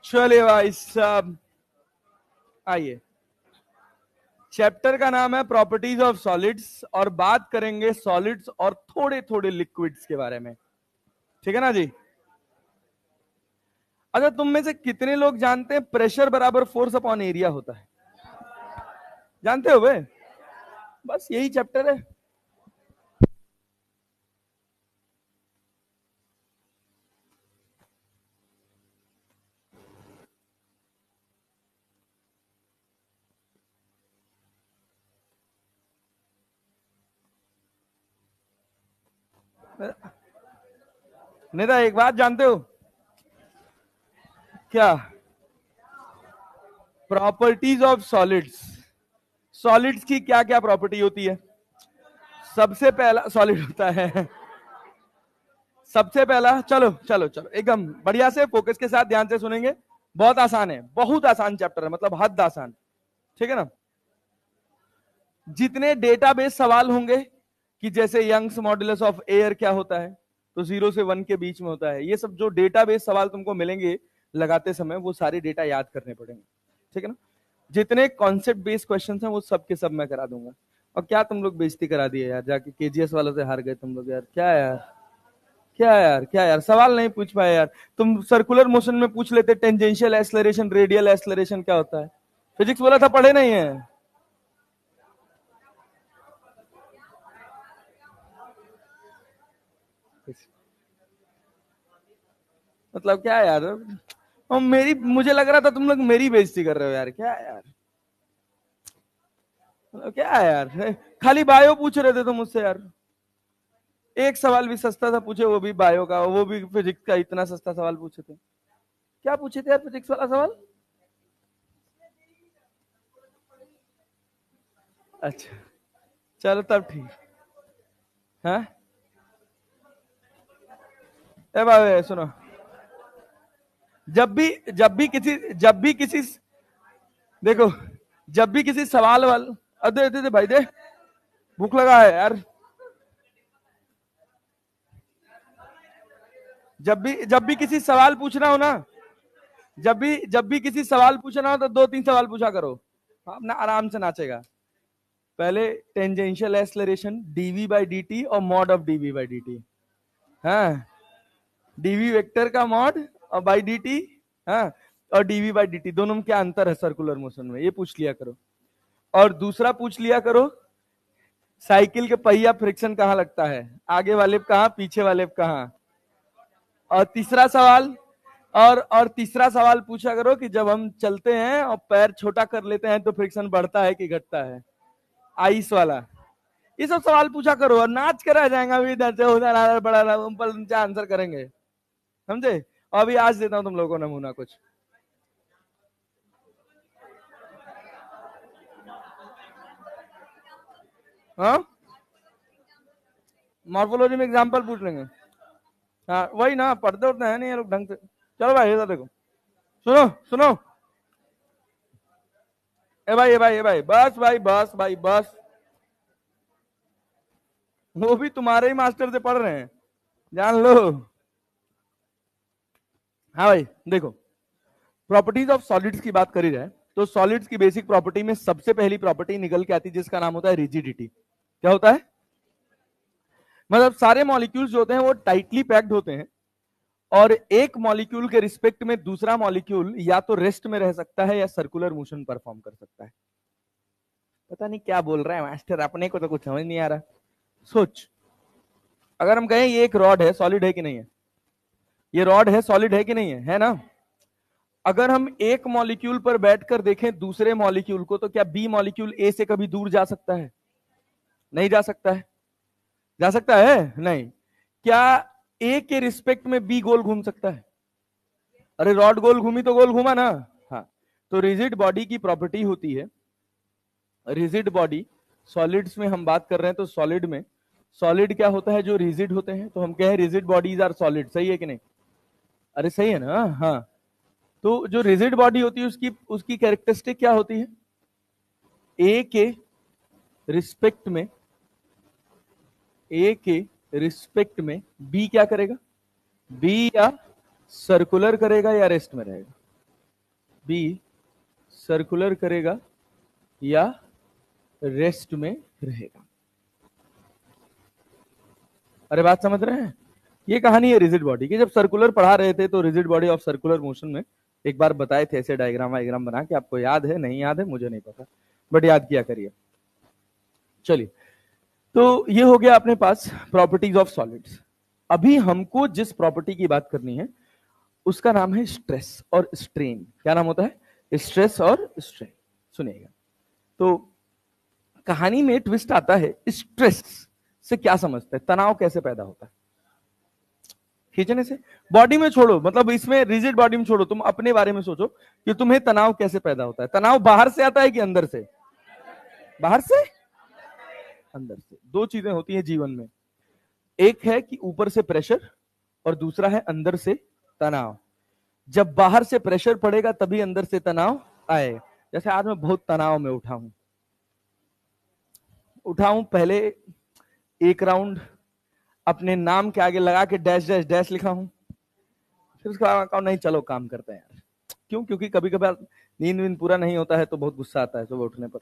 चलिए भाई साहब, आइए। चैप्टर का नाम है प्रॉपर्टीज ऑफ सॉलिड्स और बात करेंगे सॉलिड्स और थोड़े थोड़े लिक्विड्स के बारे में। ठीक है ना जी। अच्छा, तुम में से कितने लोग जानते हैं प्रेशर बराबर फोर्स अपॉन एरिया होता है? जानते हो बे? बस यही चैप्टर है। नेता एक बात जानते हो क्या? Properties of solids. सॉलिड्स की क्या क्या प्रॉपर्टी होती है? सबसे पहला सॉलिड होता है, सबसे पहला, चलो चलो चलो एकदम बढ़िया से फोकस के साथ ध्यान से सुनेंगे। बहुत आसान है, बहुत आसान चैप्टर है, मतलब हद आसान। ठीक है ना। जितने डेटाबेस सवाल होंगे कि जैसे यंग्स मॉडुलस ऑफ एयर क्या होता है, तो 0 से 1 के बीच में होता है, ये सब जो डेटाबेस सवाल तुमको मिलेंगे लगाते समय, वो सारे डेटा याद करने पड़ेंगे। ठीक है ना। जितने कॉन्सेप्ट बेस्ड क्वेश्चन हैं वो सब के सब मैं करा दूंगा। और क्या तुम लोग बेइज्जती करा दिए यार, जाके केजीएस वालों से हार गए तुम लोग यार। क्या यार, क्या यार, क्या यार, सवाल नहीं पूछ पाए यार। तुम सर्कुलर मोशन में पूछ लेते टेंजेंशियल एक्सेलरेशन, रेडियल एक्सेलरेशन क्या होता है। फिजिक्स बोला था, पढ़े नहीं है। मतलब क्या यार, और मेरी, मुझे लग रहा था तुम लोग मेरी बेइज्जती कर रहे हो यार। क्या यार, मतलब क्या है यार, खाली बायो पूछ रहे थे तुम मुझसे यार। एक सवाल भी सस्ता था पूछे, वो भी बायो का, वो भी फिजिक्स का, इतना सस्ता सवाल पूछे थे। क्या पूछे थे यार फिजिक्स वाला सवाल? अच्छा, चलो तब ठीक। हाँ, ए भाई सुनो, जब भी किसी देखो, जब भी किसी सवाल वाल, अरे दे दे भाई दे, भूख लगा है यार। जब भी किसी सवाल पूछना हो ना, जब भी किसी सवाल पूछना हो तो 2-3 सवाल पूछा करो, अपना आराम से नाचेगा। पहले tangential acceleration dv by d t और mod of dv by d t. हाँ, डीवी वेक्टर का मॉड और बाई डी टी। हाँ, और डीवी बाई डी टी दोनों में क्या अंतर है सर्कुलर मोशन में, ये पूछ लिया करो। और दूसरा पूछ लिया करो, साइकिल के पहिया फ्रिक्शन कहाँ लगता है, आगे वाले कहाँ, पीछे वाले कहाँ। और तीसरा सवाल, और तीसरा सवाल पूछा करो कि जब हम चलते हैं और पैर छोटा कर लेते हैं तो फ्रिक्शन बढ़ता है कि घटता है, आइस वाला। ये सब सवाल पूछा करो और नाच कर रह जाएगा अभी, इधर से उधर बड़ा आंसर करेंगे, समझे। और अभी आज देता हूं तुम लोगों को नमूना कुछ। हाँ, मॉर्फोलॉजी में एग्जांपल पूछ लेंगे। हाँ वही ना, पढ़ते उठते हैं नहीं ये लोग ढंग से। चलो भाई इधर देखो, सुनो सुनो, ए भाई बस भाई, बस भाई बस। वो भी तुम्हारे ही मास्टर से पढ़ रहे हैं, जान लो। हाँ भाई देखो, प्रॉपर्टीज ऑफ सॉलिड्स की बात करी जाए तो सॉलिड्स की बेसिक प्रॉपर्टी में सबसे पहली प्रॉपर्टी निकल के आती है जिसका नाम होता है रिजिडिटी। क्या होता है? मतलब सारे मॉलिक्यूल्स जो होते हैं वो टाइटली पैक्ड होते हैं, और एक मॉलिक्यूल के रिस्पेक्ट में दूसरा मॉलिक्यूल या तो रेस्ट में रह सकता है या सर्कुलर मोशन परफॉर्म कर सकता है। पता नहीं क्या बोल रहा है मास्टर, अपने को तो कुछ समझ नहीं आ रहा। सोच, अगर हम कहें ये एक रॉड है, सॉलिड है कि नहीं है? ये रॉड है, सॉलिड है कि नहीं है ना? अगर हम एक मॉलिक्यूल पर बैठकर देखें दूसरे मॉलिक्यूल को, तो क्या बी मॉलिक्यूल ए से कभी दूर जा सकता है? नहीं जा सकता है। जा सकता है? नहीं। क्या ए के रिस्पेक्ट में बी गोल घूम सकता है? अरे रॉड गोल घूमी तो गोल घूमा ना। हाँ, तो रिजिड बॉडी की प्रॉपर्टी होती है, रिजिड बॉडी, सॉलिड्स में हम बात कर रहे हैं तो सॉलिड में, सॉलिड क्या होता है जो रिजिड होते हैं, तो हम कहें रिजिड बॉडीज आर सॉलिड, सही है कि नहीं? अरे सही है ना। हाँ, तो जो रिजिड बॉडी होती है उसकी उसकी कैरेक्टरिस्टिक क्या होती है? ए के रिस्पेक्ट में, ए के रिस्पेक्ट में बी क्या करेगा? बी या सर्कुलर करेगा या रेस्ट में रहेगा? बी सर्कुलर करेगा या रेस्ट में रहेगा। अरे बात समझ रहे हैं? ये कहानी है रिजिड बॉडी की। जब सर्कुलर पढ़ा रहे थे तो rigid body of circular motion में एक बार बताए थे ऐसे डायग्राम बना के, आपको याद है नहीं याद है मुझे नहीं पता, बट याद किया करिए। चलिए, तो ये हो गया अपने पास प्रॉपर्टीज ऑफ सॉलिड्स। अभी हमको जिस प्रॉपर्टी की बात करनी है उसका नाम है स्ट्रेस और स्ट्रेन। क्या नाम होता है? स्ट्रेस और स्ट्रेन। सुनिएगा, तो कहानी में ट्विस्ट आता है। स्ट्रेस से क्या समझते हैं? तनाव कैसे पैदा होता है? खींचने से? बॉडी में छोड़ो, मतलब इसमें रिजिड बॉडी में छोड़ो, तुम अपने बारे में सोचो कि तुम्हें तनाव कैसे पैदा होता है। तनाव बाहर से आता है कि अंदर से? बाहर से, अंदर से। दो चीजें होती हैं जीवन में, एक है कि ऊपर से प्रेशर और दूसरा है अंदर से तनाव। जब बाहर से प्रेशर पड़ेगा तभी अंदर से तनाव आए। जैसे आज मैं बहुत तनाव में उठा हूं, पहले एक राउंड अपने नाम के आगे लगा के डैश डैश डैश लिखा हूं, फिर उसके बाद कहा नहीं चलो काम करते हैं यार। क्यों? क्योंकि कभी कभार नींद पूरा नहीं होता है तो बहुत गुस्सा आता है सुबह उठने पर।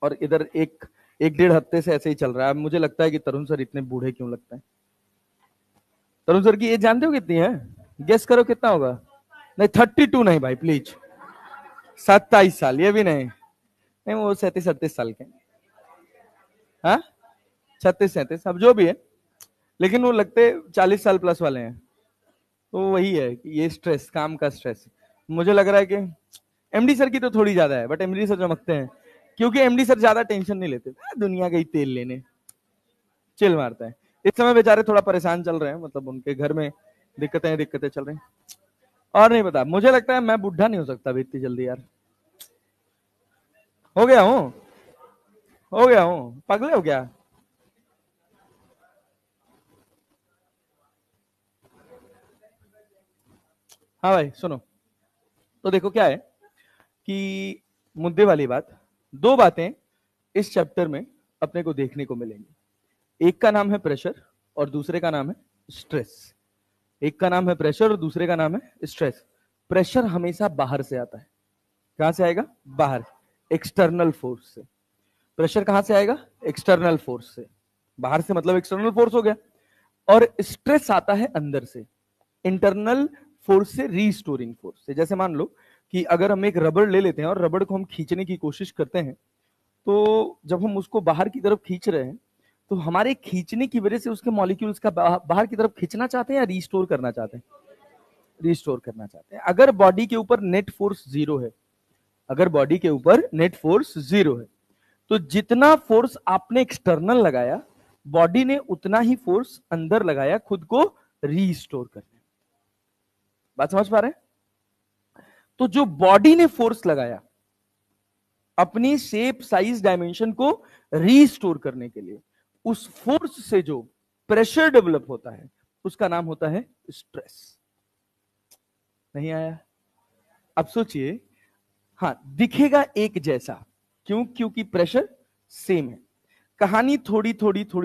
और इधर एक डेढ़ हफ्ते से ऐसे ही चल रहा है। मुझे लगता है कि तरुण सर इतने बूढ़े क्यों लगते हैं? तरुण सर की एज जानते हो कितनी है? गेस करो कितना होगा? नहीं 32 नहीं भाई प्लीज, 27 साल। ये भी नहीं वो 37-38 साल के। हाँ 36-37, अब जो भी है, लेकिन वो लगते 40 साल प्लस वाले हैं। तो वही है कि ये स्ट्रेस, काम का स्ट्रेस। मुझे लग रहा है कि एमडी सर की तो थोड़ी ज्यादा है, बट एमडी सर चमकते हैं क्योंकि एमडी सर ज्यादा टेंशन नहीं लेते। दुनिया गई तेल लेने, चिल मारता है। इस समय बेचारे थोड़ा परेशान चल रहे हैं, मतलब उनके घर में दिक्कतें चल रही हैं। और नहीं पता, मुझे लगता है मैं बुढ़ा नहीं हो सकता अभी इतनी जल्दी यार। हो गया हूँ, पगले हो गया। हाँ भाई सुनो, तो देखो क्या है कि मुद्दे वाली बात, दो बातें इस चैप्टर में अपने को देखने को मिलेंगी। एक का नाम है प्रेशर और दूसरे का नाम है स्ट्रेस। एक का नाम है प्रेशर और दूसरे का नाम है स्ट्रेस। प्रेशर हमेशा बाहर से आता है। कहां से आएगा? बाहर, एक्सटर्नल फोर्स से। प्रेशर कहां से आएगा? एक्सटर्नल फोर्स से। बाहर से मतलब एक्सटर्नल फोर्स हो गया। और स्ट्रेस आता है अंदर से, इंटरनल फोर्स से, रीस्टोरिंग फोर्स से। जैसे मान लो कि अगर हम एक रबड़ ले लेते हैं और रबड़ को हम खींचने की कोशिश करते हैं, तो जब हम उसको बाहर की तरफ खींच रहे हैं तो हमारे खींचने की वजह से उसके मॉलिक्यूल्स का बाहर की तरफ खींचना चाहते हैं या रीस्टोर करना चाहते हैं? रिस्टोर करना चाहते हैं। अगर बॉडी के ऊपर नेट फोर्स जीरो है, अगर बॉडी के ऊपर नेट फोर्स जीरो है, तो जितना फोर्स आपने एक्सटर्नल लगाया, बॉडी ने उतना ही फोर्स अंदर लगाया खुद को रीस्टोर करने। बात समझ पा रहे हैं? तो जो बॉडी ने फोर्स लगाया अपनी शेप, साइज, डायमेंशन को रीस्टोर करने के लिए, उस फोर्स से जो प्रेशर डेवलप होता है उसका नाम होता है स्ट्रेस। नहीं आया? अब सोचिए, हाँ दिखेगा एक जैसा, क्यों? क्योंकि प्रेशर सेम है। कहानी थोड़ी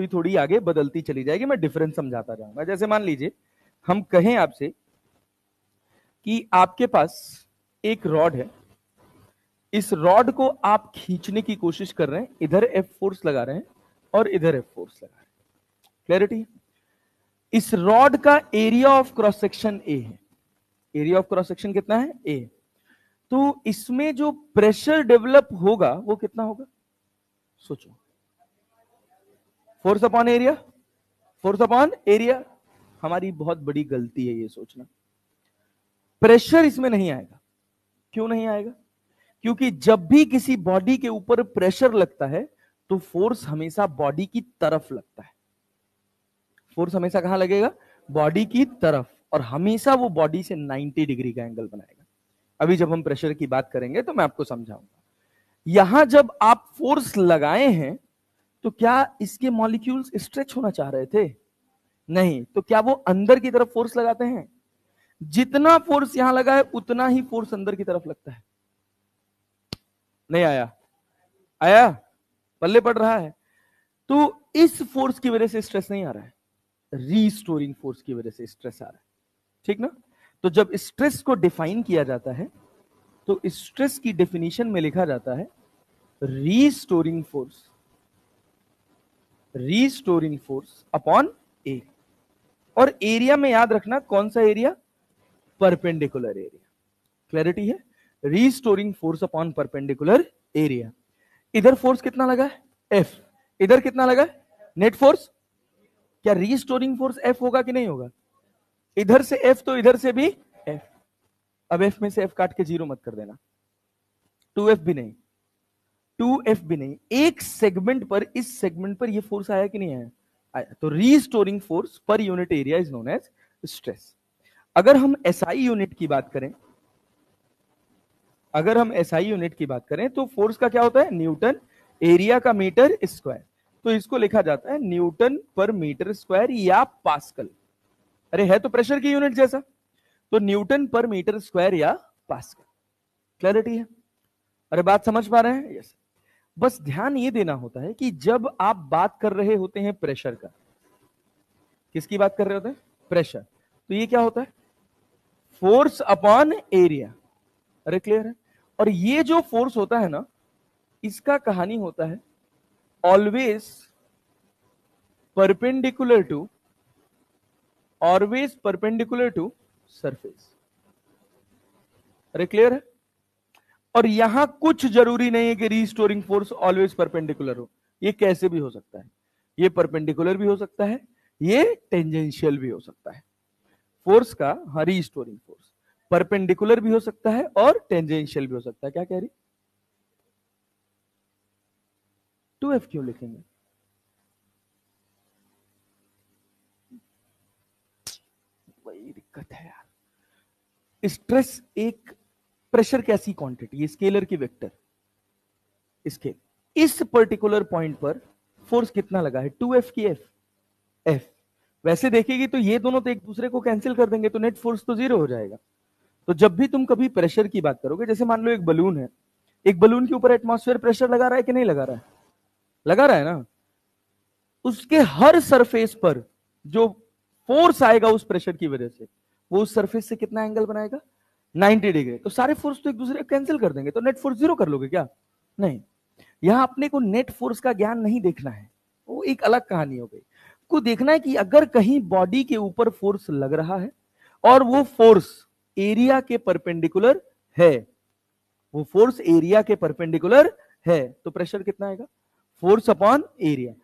थोड़ी आगे बदलती चली जाएगी, मैं डिफरेंस समझाता जाऊंगा। जैसे मान लीजिए हम कहें आपसे कि आपके पास एक रॉड है, इस रॉड को आप खींचने की कोशिश कर रहे हैं, इधर एफ फोर्स लगा रहे हैं और इधर एफ फोर्स लगा रहे हैं। क्लैरिटी? इस रॉड का area of cross section a है। एरिया ऑफ क्रॉस सेक्शन कितना है? ए। तो इसमें जो प्रेशर डेवलप होगा वो कितना होगा? सोचो, force upon area, force upon area. हमारी बहुत बड़ी गलती है ये सोचना। प्रेशर इसमें नहीं आएगा। क्यों नहीं आएगा? क्योंकि जब भी किसी बॉडी के ऊपर प्रेशर लगता है तो फोर्स हमेशा बॉडी की तरफ लगता है। फोर्स हमेशा कहां लगेगा? बॉडी की तरफ, और हमेशा वो बॉडी से 90 डिग्री का एंगल बनाएगा। अभी जब हम प्रेशर की बात करेंगे तो मैं आपको समझाऊंगा। यहां जब आप फोर्स लगाए हैं तो क्या इसके मॉलिक्यूल्स स्ट्रेच होना चाह रहे थे? नहीं। तो क्या वो अंदर की तरफ फोर्स लगाते हैं? जितना फोर्स यहां लगा है उतना ही फोर्स अंदर की तरफ लगता है। नहीं आया? आया? पल्ले पड़ रहा है? तो इस फोर्स की वजह से स्ट्रेस नहीं आ रहा है, रीस्टोरिंग फोर्स की वजह से स्ट्रेस आ रहा है। ठीक ना? तो जब स्ट्रेस को डिफाइन किया जाता है तो स्ट्रेस की डेफिनेशन में लिखा जाता है restoring force, restoring force upon a. और एरिया में याद रखना कौन सा एरिया, परपेंडिकुलर एरिया। क्लैरिटी है, restoring force upon perpendicular area. इधर फोर्स कितना लगा है, एफ, इधर कितना लगा है, नेट फोर्स। क्या रीस्टोरिंग फोर्स एफ होगा कि नहीं होगा, इधर से एफ तो इधर से भी एफ। अब एफ में से एफ काट के जीरो मत कर देना, 2f भी नहीं, 2f भी नहीं, एक सेगमेंट पर, इस सेगमेंट पर ये फोर्स आया कि नहीं आया, आया। तो restoring force per unit area is known as stress. अगर हम एसआई यूनिट की बात करें, अगर हम एसआई यूनिट की बात करें तो फोर्स का क्या होता है, न्यूटन, एरिया का मीटर स्क्वायर। तो इसको लिखा जाता है न्यूटन पर मीटर स्क्वायर या पास्कल। अरे है तो प्रेशर की यूनिट जैसा, तो न्यूटन पर मीटर स्क्वायर या पास्कल। क्लैरिटी है, अरे बात समझ पा रहे हैं, यस। बस ध्यान ये देना होता है कि जब आप बात कर रहे होते हैं प्रेशर का, किसकी बात कर रहे होते हैं, प्रेशर, तो ये क्या होता है, फोर्स अपॉन एरिया। अरे क्लियर है। और ये जो फोर्स होता है ना, इसका कहानी होता है always perpendicular to, always perpendicular to surface. अरे क्लियर है। और यहां कुछ जरूरी नहीं है कि रीस्टोरिंग फोर्स ऑलवेज परपेंडिकुलर हो, ये कैसे भी हो सकता है, ये परपेंडिकुलर भी हो सकता है, ये टेंजेंशियल भी हो सकता है। फोर्स का रीस्टोरिंग फोर्स परपेंडिकुलर भी हो सकता है और टेंजेंशियल भी हो सकता है। क्या कह रही, 2f क्यों लिखेंगे, वही दिक्कत है यार। स्ट्रेस एक, प्रेशर कैसी क्वांटिटी, स्केलर की वेक्टर, स्केल, इस पर्टिकुलर पॉइंट पर फोर्स कितना लगा है, 2f की f, f वैसे देखेगी तो ये दोनों तो एक दूसरे को कैंसिल कर देंगे, तो नेट फोर्स तो जीरो हो जाएगा। तो जब भी तुम कभी प्रेशर की बात करोगे, जैसे मान लो एक बलून है, एक बलून के ऊपर एटमॉस्फेयर प्रेशर लगा रहा है कि नहीं लगा रहा है, लगा रहा है ना, उसके हर सरफेस पर जो फोर्स आएगा उस प्रेशर की वजह से, वो उस सरफेस से कितना एंगल बनाएगा, 90 डिग्री। तो सारे फोर्स तो एक दूसरे को कैंसिल कर देंगे, तो नेट फोर्स जीरो कर लोगे क्या, नहीं। यहां अपने को नेट फोर्स का ज्ञान नहीं देखना है, वो एक अलग कहानी हो गई। को देखना है कि अगर कहीं बॉडी के ऊपर फोर्स लग रहा है और वो फोर्स एरिया के परपेंडिकुलर है, वो फोर्स एरिया के परपेंडिकुलर है, तो प्रेशर कितना आएगा, फोर्स अपॉन एरिया।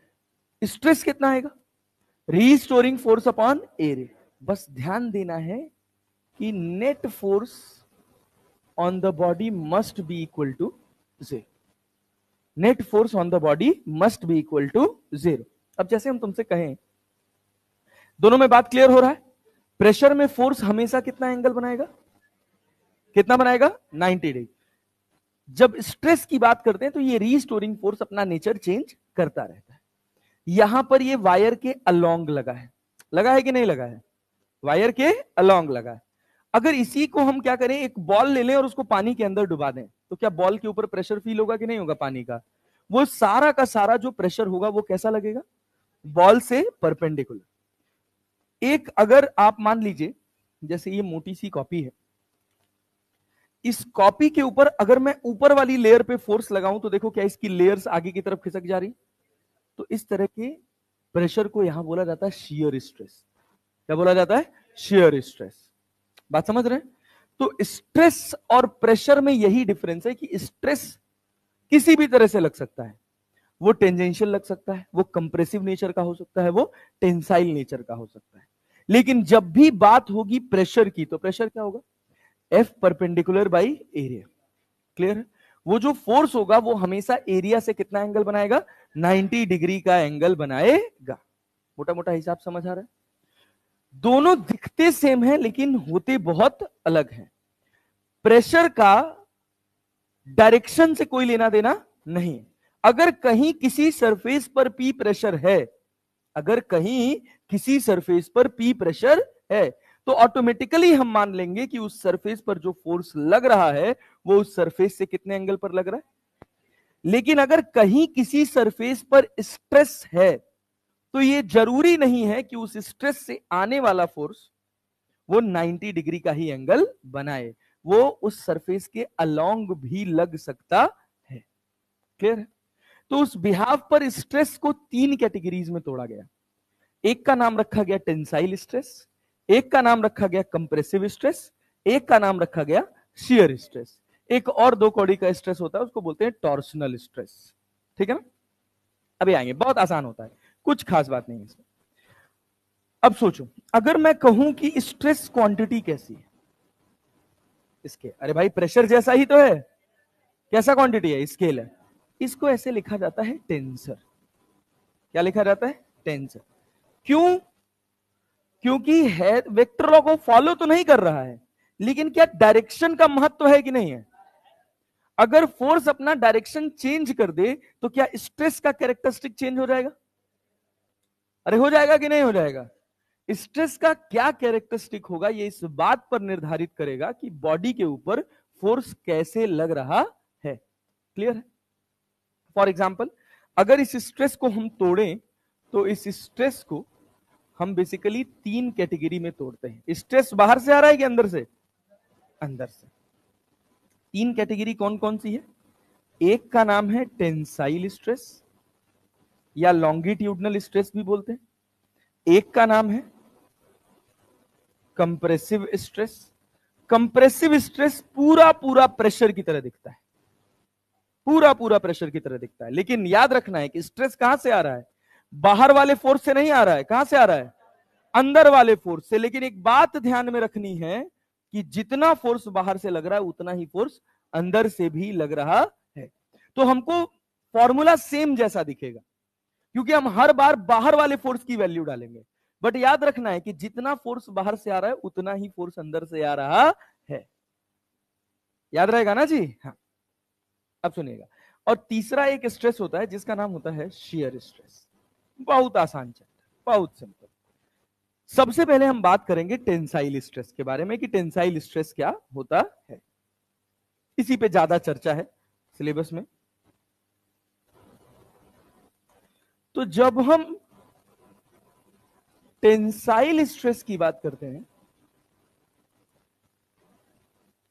स्ट्रेस कितना आएगा, रीस्टोरिंग फोर्स अपॉन एरिया। बस ध्यान देना है कि net force on the body must be equal to 0, net force on the body must be equal to 0। अब जैसे हम तुमसे कहें, दोनों में बात क्लियर हो रहा है, प्रेशर में फोर्स हमेशा कितना एंगल बनाएगा, कितना बनाएगा, 90 डिग्री। जब स्ट्रेस की बात करते हैं तो ये रीस्टोरिंग फोर्स अपना नेचर चेंज करता रहता है। यहां पर ये वायर के अलोंग लगा है, लगा है कि नहीं लगा है, वायर के अलोंग लगा है। अगर इसी को हम क्या करें, एक बॉल ले लें और उसको पानी के अंदर डुबा दें, तो क्या बॉल के ऊपर प्रेशर फील होगा कि नहीं होगा पानी का, वो सारा का सारा जो प्रेशर होगा वो कैसा लगेगा, बॉल से परपेंडिकुलर। एक अगर आप मान लीजिए, जैसे ये मोटी सी कॉपी है, इस कॉपी के ऊपर अगर मैं ऊपर वाली लेयर पे फोर्स लगाऊं तो देखो क्या इसकी लेयर्स आगे की तरफ खिसक जा रही, तो इस तरह के प्रेशर को यहां बोला जाता है शियर स्ट्रेस। क्या बोला जाता है, शियर स्ट्रेस। बात समझ रहे हैं। तो स्ट्रेस और प्रेशर में यही डिफरेंस है कि स्ट्रेस किसी भी तरह से लग सकता है, वो टेंजेंशियल लग सकता है, वो कंप्रेसिव नेचर का हो सकता है, वो टेंसाइल नेचर का हो सकता है। लेकिन जब भी बात होगी प्रेशर की, तो प्रेशर क्या होगा, F perpendicular by area. Clear है। वो जो फोर्स होगा वो हमेशा एरिया से कितना एंगल बनाएगा, 90 डिग्री का एंगल बनाएगा। मोटा मोटा हिसाब समझ आ रहा है। दोनों दिखते सेम है लेकिन होते बहुत अलग हैं। प्रेशर का डायरेक्शन से कोई लेना देना नहीं। अगर कहीं किसी सरफेस पर पी प्रेशर है, अगर कहीं किसी सरफेस पर पी प्रेशर है, तो ऑटोमेटिकली हम मान लेंगे कि उस सरफेस पर जो फोर्स लग रहा है वो उस सरफेस से कितने एंगल पर लग रहा है। लेकिन अगर कहीं किसी सरफेस पर स्ट्रेस है, तो ये जरूरी नहीं है कि उस स्ट्रेस से आने वाला फोर्स वो 90 डिग्री का ही एंगल बनाए, वो उस सरफेस के अलोंग भी लग सकता है। क्लियर है? तो उस बिहाफ पर स्ट्रेस को 3 कैटेगरीज में तोड़ा गया। एक का नाम रखा गया टेंसाइल स्ट्रेस, एक का नाम रखा गया कंप्रेसिव स्ट्रेस, एक का नाम रखा गया शियर स्ट्रेस। एक और 2 कौड़ी का स्ट्रेस होता है, उसको बोलते हैं टॉर्सनल स्ट्रेस। ठीक है ना? अभी आएंगे, बहुत आसान होता है, कुछ खास बात नहीं है इसमें। अब सोचो, अगर मैं कहूं कि स्ट्रेस क्वांटिटी कैसी है इसके, अरे भाई प्रेशर जैसा ही तो है, कैसा क्वांटिटी है, स्केल है, इसको ऐसे लिखा जाता है टेंसर। क्या लिखा जाता है? टेंसर। क्यों? क्योंकि है वेक्टर लॉ को फॉलो तो नहीं कर रहा है, लेकिन क्या डायरेक्शन का महत्व है कि नहीं है? अगर फोर्स अपना डायरेक्शन चेंज कर दे तो क्या स्ट्रेस का कैरेक्टरिस्टिक चेंज हो जाएगा? अरे हो जाएगा कि नहीं हो जाएगा? स्ट्रेस का क्या कैरेक्टरिस्टिक होगा, ये इस बात पर निर्धारित करेगा कि बॉडी के ऊपर फोर्स कैसे लग रहा है। क्लियर है? फॉर एग्जाम्पल, अगर इस स्ट्रेस को हम तोड़ें तो इस स्ट्रेस को हम बेसिकली 3 कैटेगरी में तोड़ते हैं। स्ट्रेस बाहर से आ रहा है कि अंदर से? अंदर से। 3 कैटेगरी कौन कौन सी है? एक का नाम है टेंसाइल स्ट्रेस या लॉन्गिट्यूडनल स्ट्रेस भी बोलते हैं, एक का नाम है कंप्रेसिव स्ट्रेस। कंप्रेसिव स्ट्रेस पूरा पूरा प्रेशर की तरह दिखता है, पूरा पूरा प्रेशर की तरह दिखता है, लेकिन याद रखना है कि स्ट्रेस कहां से आ रहा है? बाहर वाले फोर्स से नहीं आ रहा है। कहां से आ रहा है? अंदर वाले फोर्स से। लेकिन एक बात ध्यान में रखनी है कि जितना फोर्स बाहर से लग रहा है उतना ही फोर्स अंदर से भी लग रहा है। तो हमको फॉर्मूला सेम जैसा दिखेगा क्योंकि हम हर बार बाहर वाले फोर्स की वैल्यू डालेंगे, बट याद रखना है कि जितना फोर्स बाहर से आ रहा है उतना ही फोर्स अंदर से आ रहा है। याद रहेगा ना जी? हाँ। अब सुनिएगा, और तीसरा एक स्ट्रेस होता है जिसका नाम होता है शियर स्ट्रेस। बहुत आसान चैप्टर, बहुत सिंपल। सबसे पहले हम बात करेंगे टेंसाइल स्ट्रेस के बारे में कि टेंसाइल स्ट्रेस क्या होता है। इसी पे ज्यादा चर्चा है सिलेबस में। तो जब हम टेंसाइल स्ट्रेस की बात करते हैं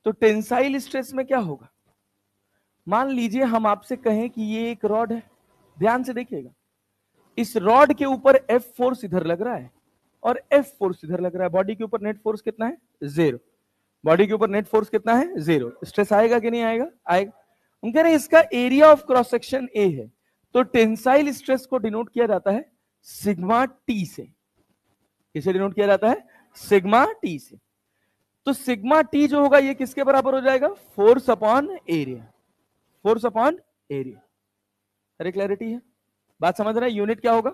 तो टेंसाइल स्ट्रेस में क्या होगा? मान लीजिए हम आपसे कहें कि ये एक रॉड है, ध्यान से देखिएगा, इस रॉड के ऊपर एफ फोर्स इधर लग रहा है और एफ फोर्स इधर लग रहा है। बॉडी के ऊपर नेट फोर्स कितना है? 0। बॉडी के ऊपर नेट फोर्स कितना है? 0। स्ट्रेस आएगा कि नहीं आएगा? आएगा। हम कह रहे हैं इसका area of cross section a है, तो टेंसाइल स्ट्रेस को डिनोट किया जाता है सिग्मा टी से। किसे डिनोट किया जाता है? सिग्मा टी से। तो सिग्मा टी जो होगा ये किसके बराबर हो जाएगा? Force upon area. Force upon area. अरे क्लैरिटी है? बात समझ रहे हैं? यूनिट क्या होगा?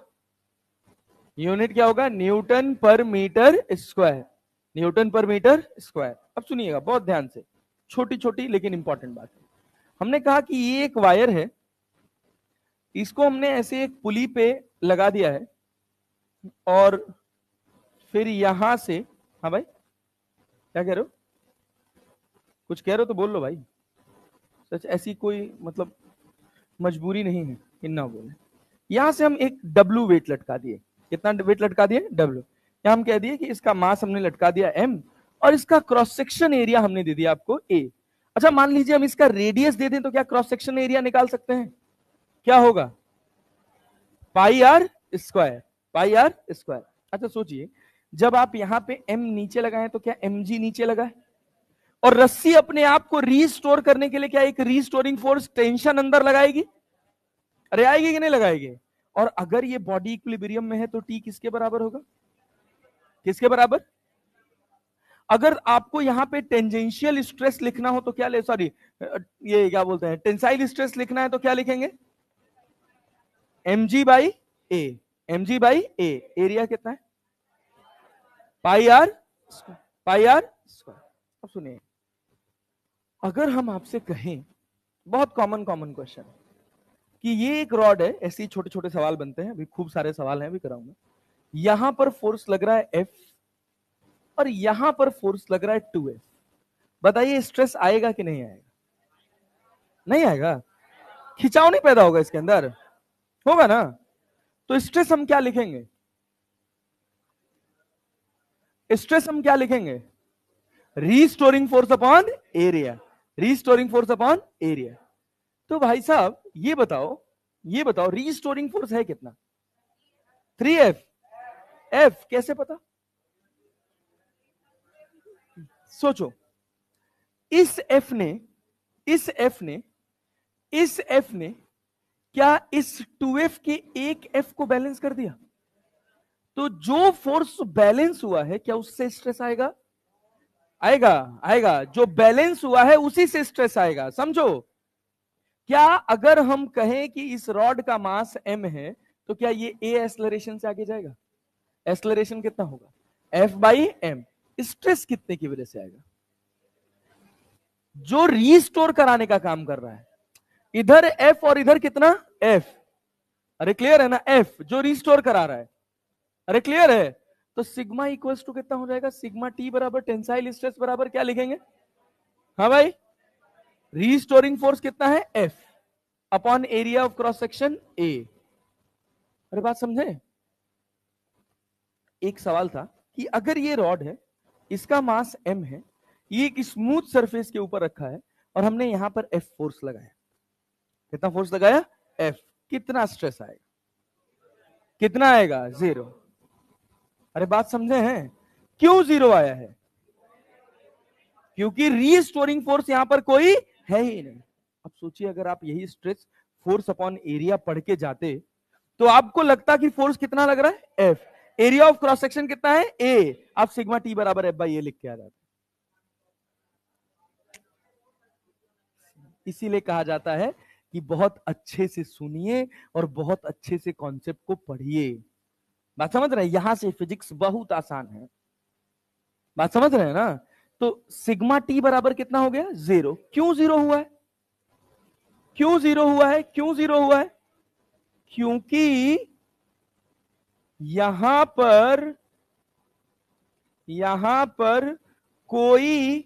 यूनिट क्या होगा? न्यूटन पर मीटर स्क्वायर। न्यूटन पर मीटर स्क्वायर। अब सुनिएगा बहुत ध्यान से, छोटी छोटी लेकिन इंपॉर्टेंट बात है। हमने कहा कि ये एक वायर है, इसको हमने ऐसे एक पुली पे लगा दिया है और फिर यहां से, हाँ भाई क्या कह रहे हो? कुछ कह रहे हो तो बोल लो भाई। सच ऐसी कोई मतलब मजबूरी नहीं है कि ना बोले। यहां से हम एक डब्ल्यू वेट लटका दिए। कितना वेट लटका दिए? डब्ल्यू। यहां हम कह दिए कि इसका मास हमने लटका दिया एम और इसका क्रॉस सेक्शन एरिया हमने दे दिया आपको ए। अच्छा मान लीजिए हम इसका रेडियस दे दें तो क्या क्रॉस सेक्शन एरिया निकाल सकते हैं? क्या होगा? Pi r square. Pi r square. अच्छा सोचिए, जब आप यहां पे एम नीचे लगाए तो क्या एम जी नीचे लगा है, और रस्सी अपने आप को रीस्टोर करने के लिए क्या एक रीस्टोरिंग फोर्स टेंशन अंदर लगाएगी? अरे आएगी कि नहीं लगाएगी? और अगर ये बॉडी इक्विलिब्रियम में है तो टी किसके बराबर होगा? किसके बराबर? अगर आपको यहां पे टेंजेंशियल स्ट्रेस लिखना हो तो क्या ले, सॉरी ये क्या बोलते हैं, टेंसाइल स्ट्रेस लिखना है तो क्या लिखेंगे? mg by A. mg by A. Area कितना है? Pi r. Pi r square. अब सुनिए, अगर हम आपसे कहें, बहुत कॉमन क्वेश्चन है कि ये एक रॉड है, ऐसे ही छोटे छोटे सवाल बनते हैं, अभी खूब सारे सवाल हैं, अभी कराऊंगा। यहां पर फोर्स लग रहा है F और यहां पर फोर्स लग रहा है 2F। बताइए स्ट्रेस आएगा कि नहीं आएगा? नहीं आएगा। खिंचाव नहीं पैदा होगा इसके अंदर, होगा ना? तो स्ट्रेस हम क्या लिखेंगे? स्ट्रेस हम क्या लिखेंगे? Restoring force upon area, restoring force upon area. तो भाई साहब ये बताओ रीस्टोरिंग फोर्स है कितना? 3F। F कैसे पता? सोचो, इस F ने क्या इस 2F के एक F को बैलेंस कर दिया? तो जो फोर्स बैलेंस हुआ है क्या उससे स्ट्रेस आएगा? आएगा। जो बैलेंस हुआ है उसी से स्ट्रेस आएगा, समझो। क्या अगर हम कहें कि इस रॉड का मास m है तो क्या ये a एक्सेलरेशन से आगे जाएगा? एक्सेलरेशन कितना होगा? F/m। स्ट्रेस कितने की वजह से आएगा? जो रीस्टोर कराने का काम कर रहा है, इधर F और इधर कितना F। अरे क्लियर है ना? F जो रीस्टोर करा रहा है। अरे क्लियर है? तो सिग्मा इक्वल्स टू कितना हो जाएगा? सिग्मा टी बराबर टेंसाइल स्ट्रेस बराबर क्या लिखेंगे? हाँ भाई, रीस्टोरिंग फोर्स कितना है? F upon area of cross section A। अरे बात समझे? एक सवाल था कि अगर ये रॉड है, इसका मास m है, ये एक स्मूथ सरफेस के ऊपर रखा है और हमने यहां पर F फोर्स लगाया। कितना फोर्स लगाया? F। कितना स्ट्रेस आएगा? कितना आएगा? 0। अरे बात समझे हैं? क्यों 0 आया है? क्योंकि रीस्टोरिंग फोर्स यहां पर कोई है ही नहीं। अब सोचिए अगर आप यही स्ट्रेस फोर्स अपॉन एरिया पढ़ के जाते तो आपको लगता कि फोर्स कितना लग रहा है? F। Area of cross section कितना है? A। आप सिग्मा टी बराबर F/A लिख के आ जाते। इसीलिए कहा जाता है कि बहुत अच्छे से सुनिए और बहुत अच्छे से कॉन्सेप्ट को पढ़िए। बात समझ रहे हैं? यहां से फिजिक्स बहुत आसान है। बात समझ रहे हैं ना? तो सिग्मा टी बराबर कितना हो गया? 0। क्यों 0 हुआ है? क्यों 0 हुआ है? क्यों 0 हुआ है? क्योंकि यहां पर कोई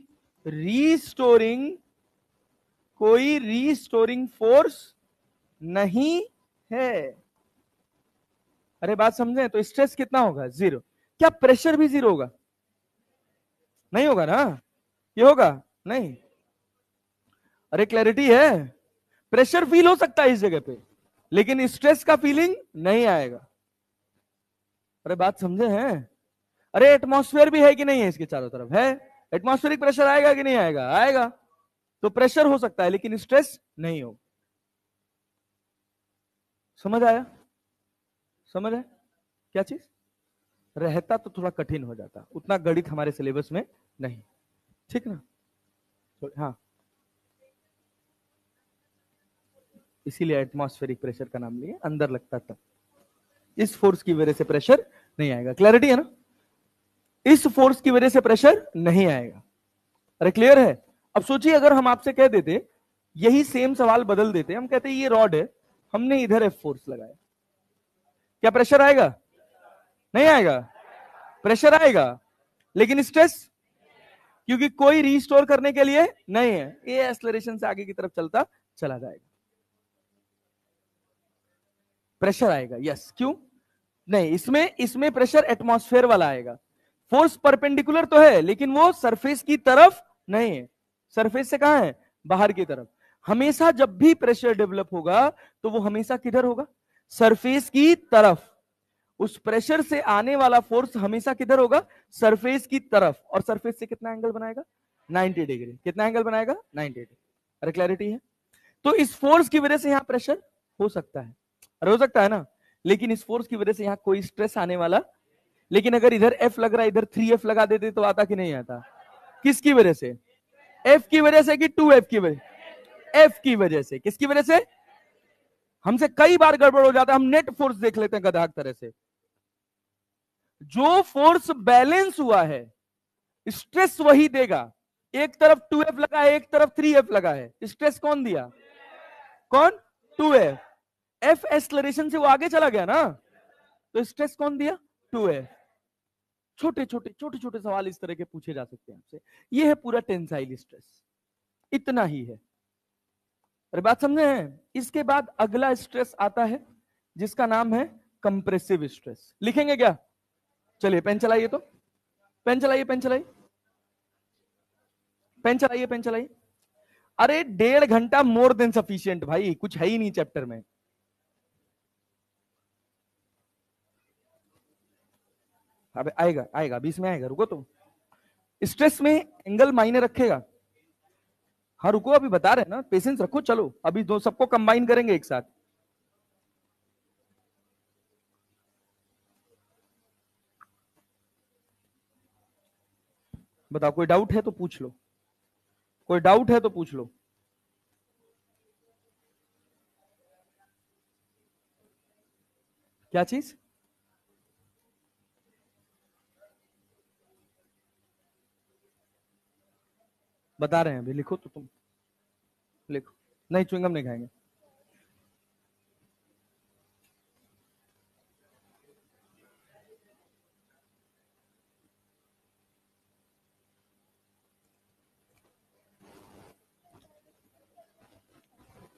रीस्टोरिंग फोर्स नहीं है। अरे बात समझे? तो स्ट्रेस कितना होगा? 0। क्या प्रेशर भी 0 होगा? नहीं होगा ना? ये होगा? नहीं। अरे क्लैरिटी है? प्रेशर फील हो सकता है इस जगह पे, लेकिन स्ट्रेस का फीलिंग नहीं आएगा। अरे बात समझे हैं? अरे एटमॉस्फेयर भी है कि नहीं है इसके चारों तरफ? है। एटमॉस्फेरिक प्रेशर आएगा कि नहीं आएगा? आएगा। तो प्रेशर हो सकता है लेकिन स्ट्रेस नहीं होगा। समझ आया? समझ आया? क्या चीज रहता तो थोड़ा कठिन हो जाता, उतना गणित हमारे सिलेबस में नहीं। ठीक ना? तो हाँ, इसीलिए एटमॉस्फेरिक प्रेशर का नाम लिए, अंदर लगता तब। इस फोर्स की वजह से प्रेशर नहीं आएगा। क्लैरिटी है ना? इस फोर्स की वजह से प्रेशर नहीं आएगा। अरे क्लियर है? अब सोचिए अगर हम आपसे कह देते, यही सेम सवाल बदल देते, हम कहते ये रॉड है, हमने इधर एफ फोर्स लगाया, क्या प्रेशर आएगा? नहीं आएगा। प्रेशर आएगा लेकिन स्ट्रेस, क्योंकि कोई रीस्टोर करने के लिए नहीं है, ये एक्सेलरेशन से आगे की तरफ चलता चला जाएगा। प्रेशर आएगा, यस। क्यों नहीं? इसमें प्रेशर एटमॉस्फेयर वाला आएगा। फोर्स परपेंडिकुलर तो है लेकिन वो सरफेस की तरफ नहीं है। सरफेस से कहां है? बाहर की तरफ। हमेशा जब भी प्रेशर डेवलप होगा तो वो हमेशा किधर होगा? सरफेस की तरफ। उस प्रेशर से आने वाला फोर्स हमेशा किधर होगा? सरफेस की तरफ। और सरफेस से कितना एंगल बनाएगा? 90 डिग्री। कितना एंगल बनाएगा? 90 डिग्री। अरे क्लैरिटी है? तो इस फोर्स की वजह से यहां प्रेशर हो सकता है, अरे हो सकता है ना, लेकिन इस फोर्स की वजह से यहां कोई स्ट्रेस आने वाला। लेकिन अगर इधर एफ लग रहा है, इधर 3F लगा देते तो आता कि नहीं आता? किसकी वजह से? एफ की वजह से कि 2F की वजह? एफ की वजह से। किसकी वजह से? हमसे कई बार गड़बड़ हो जाता है, हम नेट फोर्स देख लेते हैं गधा तरह से। जो फोर्स बैलेंस हुआ है स्ट्रेस वही देगा। एक तरफ 2F लगा है, एक तरफ 3F लगा है, स्ट्रेस कौन दिया? कौन? 2F। एफ एक्सेलरेशन से वो आगे चला गया ना, तो स्ट्रेस कौन दिया? 2F। छोटे छोटे सवाल इस तरह के पूछे जा सकते हैं आपसे। ये है पूरा टेंसाइल स्ट्रेस, इतना ही है। अरे बात समझे हैं? इसके बाद अगला स्ट्रेस आता है जिसका नाम है कंप्रेसिव स्ट्रेस। लिखेंगे क्या? चलिए पेन चलाइए, तो पेन चलाइए, पेन चलाइए। पेन चलाइए, पेन चलाइए। अरे 1.5 घंटा मोर देन सफिशियंट भाई, कुछ है ही नहीं चैप्टर में। अबे आएगा आएगा, 20 में आएगा, रुको तुम। स्ट्रेस में एंगल मायने रखेगा। हाँ रुको, अभी बता रहे हैं ना, पेशेंस रखो, चलो अभी दो सबको कंबाइन करेंगे एक साथ। बताओ, कोई डाउट है तो पूछ लो, कोई डाउट है तो पूछ लो। क्या चीज? बता रहे हैं अभी, लिखो तो तुम, लिखो। नहीं, च्युइंगम नहीं खाएंगे।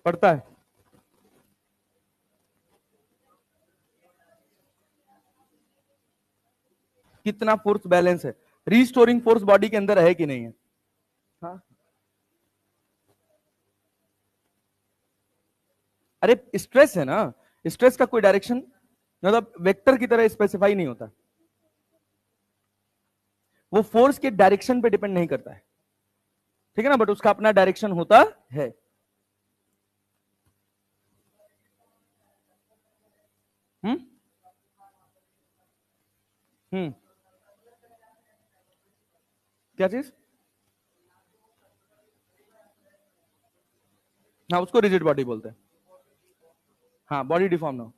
पढ़ता है। कितना फोर्स बैलेंस है, रिस्टोरिंग फोर्स बॉडी के अंदर है कि नहीं है? हाँ। अरे स्ट्रेस है ना, स्ट्रेस का कोई डायरेक्शन मतलब वेक्टर की तरह स्पेसिफाई नहीं होता, वो फोर्स के डायरेक्शन पे डिपेंड नहीं करता है, ठीक है ना, बट उसका अपना डायरेक्शन होता है। हम्म। हम्म। क्या चीज? हाँ, उसको रिजिड बॉडी बोलते हैं। हाँ, बॉडी डिफॉर्म ना हो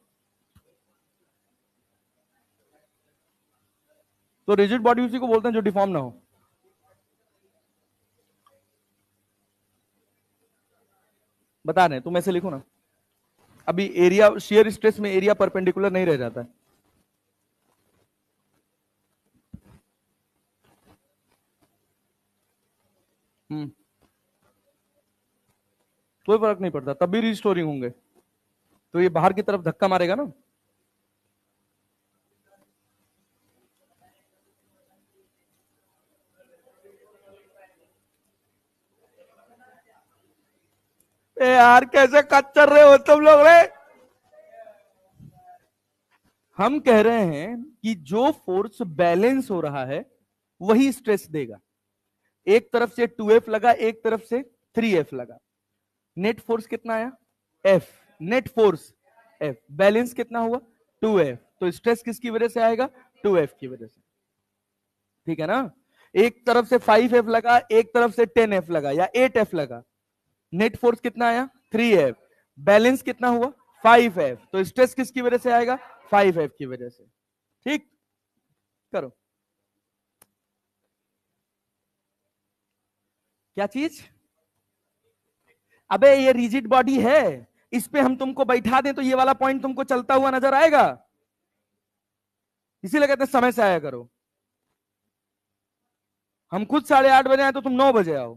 तो रिजिड बॉडी उसी को बोलते हैं जो डिफॉर्म ना हो। बता रहे हैं, तुम ऐसे लिखो ना। अभी एरिया शेयर स्ट्रेस में एरिया परपेंडिकुलर नहीं रह जाता है। हम्म। कोई फर्क नहीं पड़ता, तब भी रिस्टोरिंग होंगे, तो ये बाहर की तरफ धक्का मारेगा ना। ए यार, कैसे कट कर रहे हो तुम लोग रे? हम कह रहे हैं कि जो फोर्स बैलेंस हो रहा है वही स्ट्रेस देगा। एक तरफ से 2F लगा, एक तरफ से 3F लगा, नेट फोर्स कितना आया? F। Net force F, balance कितना हुआ? 2F। तो स्ट्रेस किसकी वजह से आएगा? 2F की वजह से, ठीक है ना। एक तरफ से 5F लगा, एक तरफ से 10F लगा या 8F लगा, नेट फोर्स कितना आया? 3F। बैलेंस कितना हुआ? 5F। तो स्ट्रेस किसकी वजह से आएगा? 5F की वजह से। ठीक, करो। क्या चीज? अबे ये रिजिड बॉडी है, इस पे हम तुमको बैठा दें तो ये वाला पॉइंट तुमको चलता हुआ नजर आएगा, इसीलिए कहते हैं समय से आया करो। हम खुद 8:30 बजे आए तो तुम 9 बजे आओ।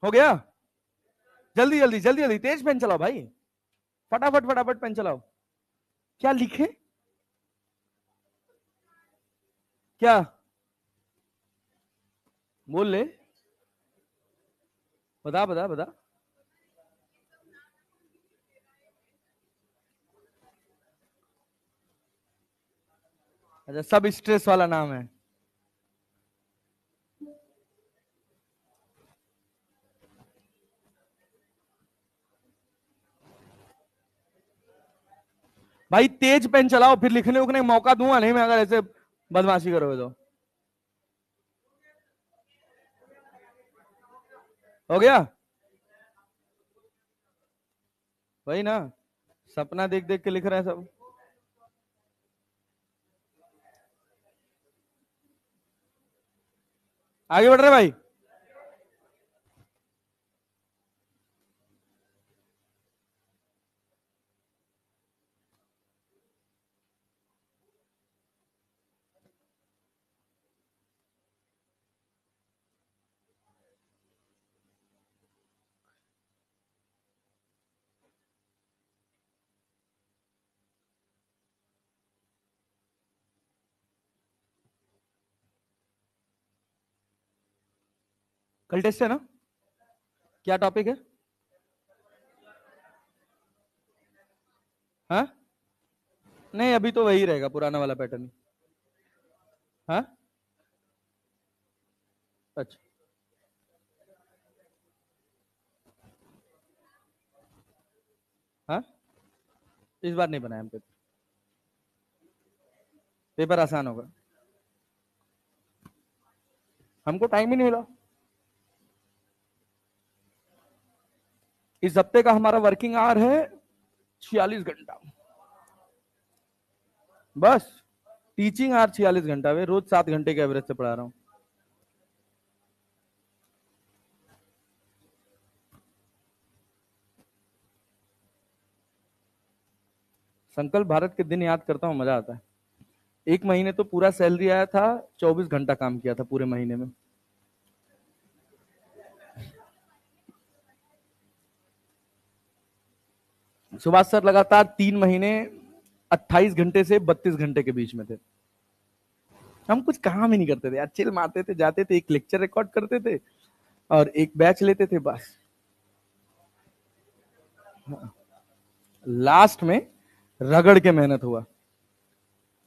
हो गया? जल्दी जल्दी जल्दी जल्दी, तेज पेन चलाओ भाई, फटाफट फटाफट पेन चलाओ। क्या लिखे? क्या? बोल ले, बता बता बता। अच्छा, सब स्ट्रेस वाला नाम है। भाई तेज पेन चलाओ, फिर लिखने उखने का मौका दूंगा नहीं मैं अगर ऐसे बदमाशी करोगे तो। हो गया? वही ना, सपना देख देख के लिख रहे हैं सब। आगे बढ़ रहे भाई। कल टेस्ट है ना? क्या टॉपिक है? हाँ, नहीं अभी तो वही रहेगा, पुराना वाला पैटर्न। हाँ, अच्छा। हाँ, इस बार नहीं बनाया हम पेपर। पेपर आसान होगा, हमको टाइम ही नहीं मिला। इस हफ्ते का हमारा वर्किंग आवर है 46 घंटा बस। टीचिंग आवर 46 घंटा, वे रोज 7 घंटे के एवरेज से पढ़ा रहा हूँ। संकल्प भारत के दिन याद करता हूँ, मजा आता है। एक महीने तो पूरा सैलरी आया था, 24 घंटा काम किया था पूरे महीने में। सुभाष सर लगातार 3 महीने 28 घंटे से 32 घंटे के बीच में थे। हम कुछ काम ही नहीं करते थे यार, चिल मारते थे, जाते थे, एक लेक्चर रिकॉर्ड करते थे और एक बैच लेते थे बस। लास्ट में रगड़ के मेहनत हुआ।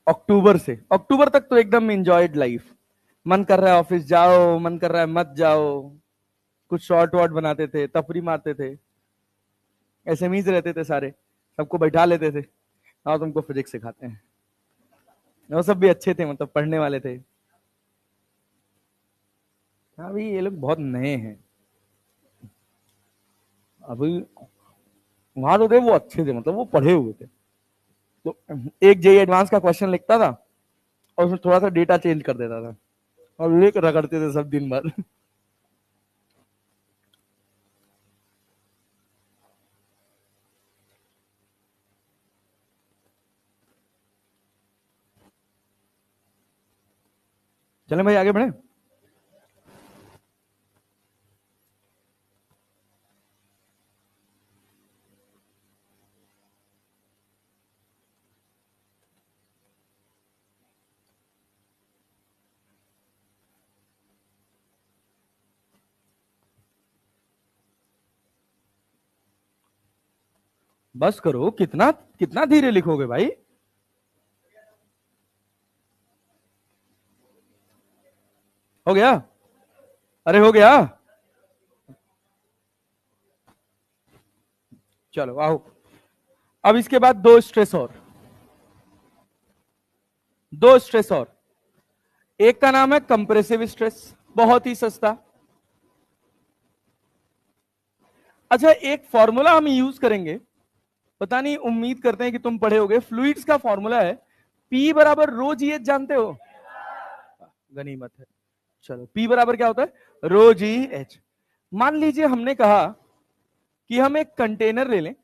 अक्टूबर से अक्टूबर तक तो एकदम एंजॉयड लाइफ। मन कर रहा है ऑफिस जाओ, मन कर रहा है मत जाओ। कुछ शॉर्ट वॉर्ट बनाते थे, तफरी मारते थे, एसएमईज रहते थे सारे, सबको बैठा लेते थे, और तुमको फिजिक्स सिखाते हैं। वो सब भी अच्छे थे, मतलब पढ़ने वाले थे। अभी ये लोग बहुत नए हैं। अभी वहां तो थे वो अच्छे थे, मतलब वो पढ़े हुए थे। तो एक जेई एडवांस का क्वेश्चन लिखता था और उसमें थोड़ा सा डेटा चेंज कर देता था और लेकर रगड़ते थे सब दिन भर। चले भाई आगे बढ़े। बस करो, कितना कितना धीरे लिखोगे भाई। हो गया? अरे हो गया। चलो आओ। अब इसके बाद दो स्ट्रेस और, दो स्ट्रेस और। एक का नाम है कंप्रेसिव स्ट्रेस, बहुत ही सस्ता। अच्छा, एक फॉर्मूला हम यूज करेंगे, पता नहीं, उम्मीद करते हैं कि तुम पढ़े होगे। फ्लूइड्स का फॉर्मूला है P बराबर रो जी एच, जानते हो? गनीमत है। चलो, P बराबर क्या होता है? रो जी एच। मान लीजिए हमने कहा कि हम एक कंटेनर ले लें,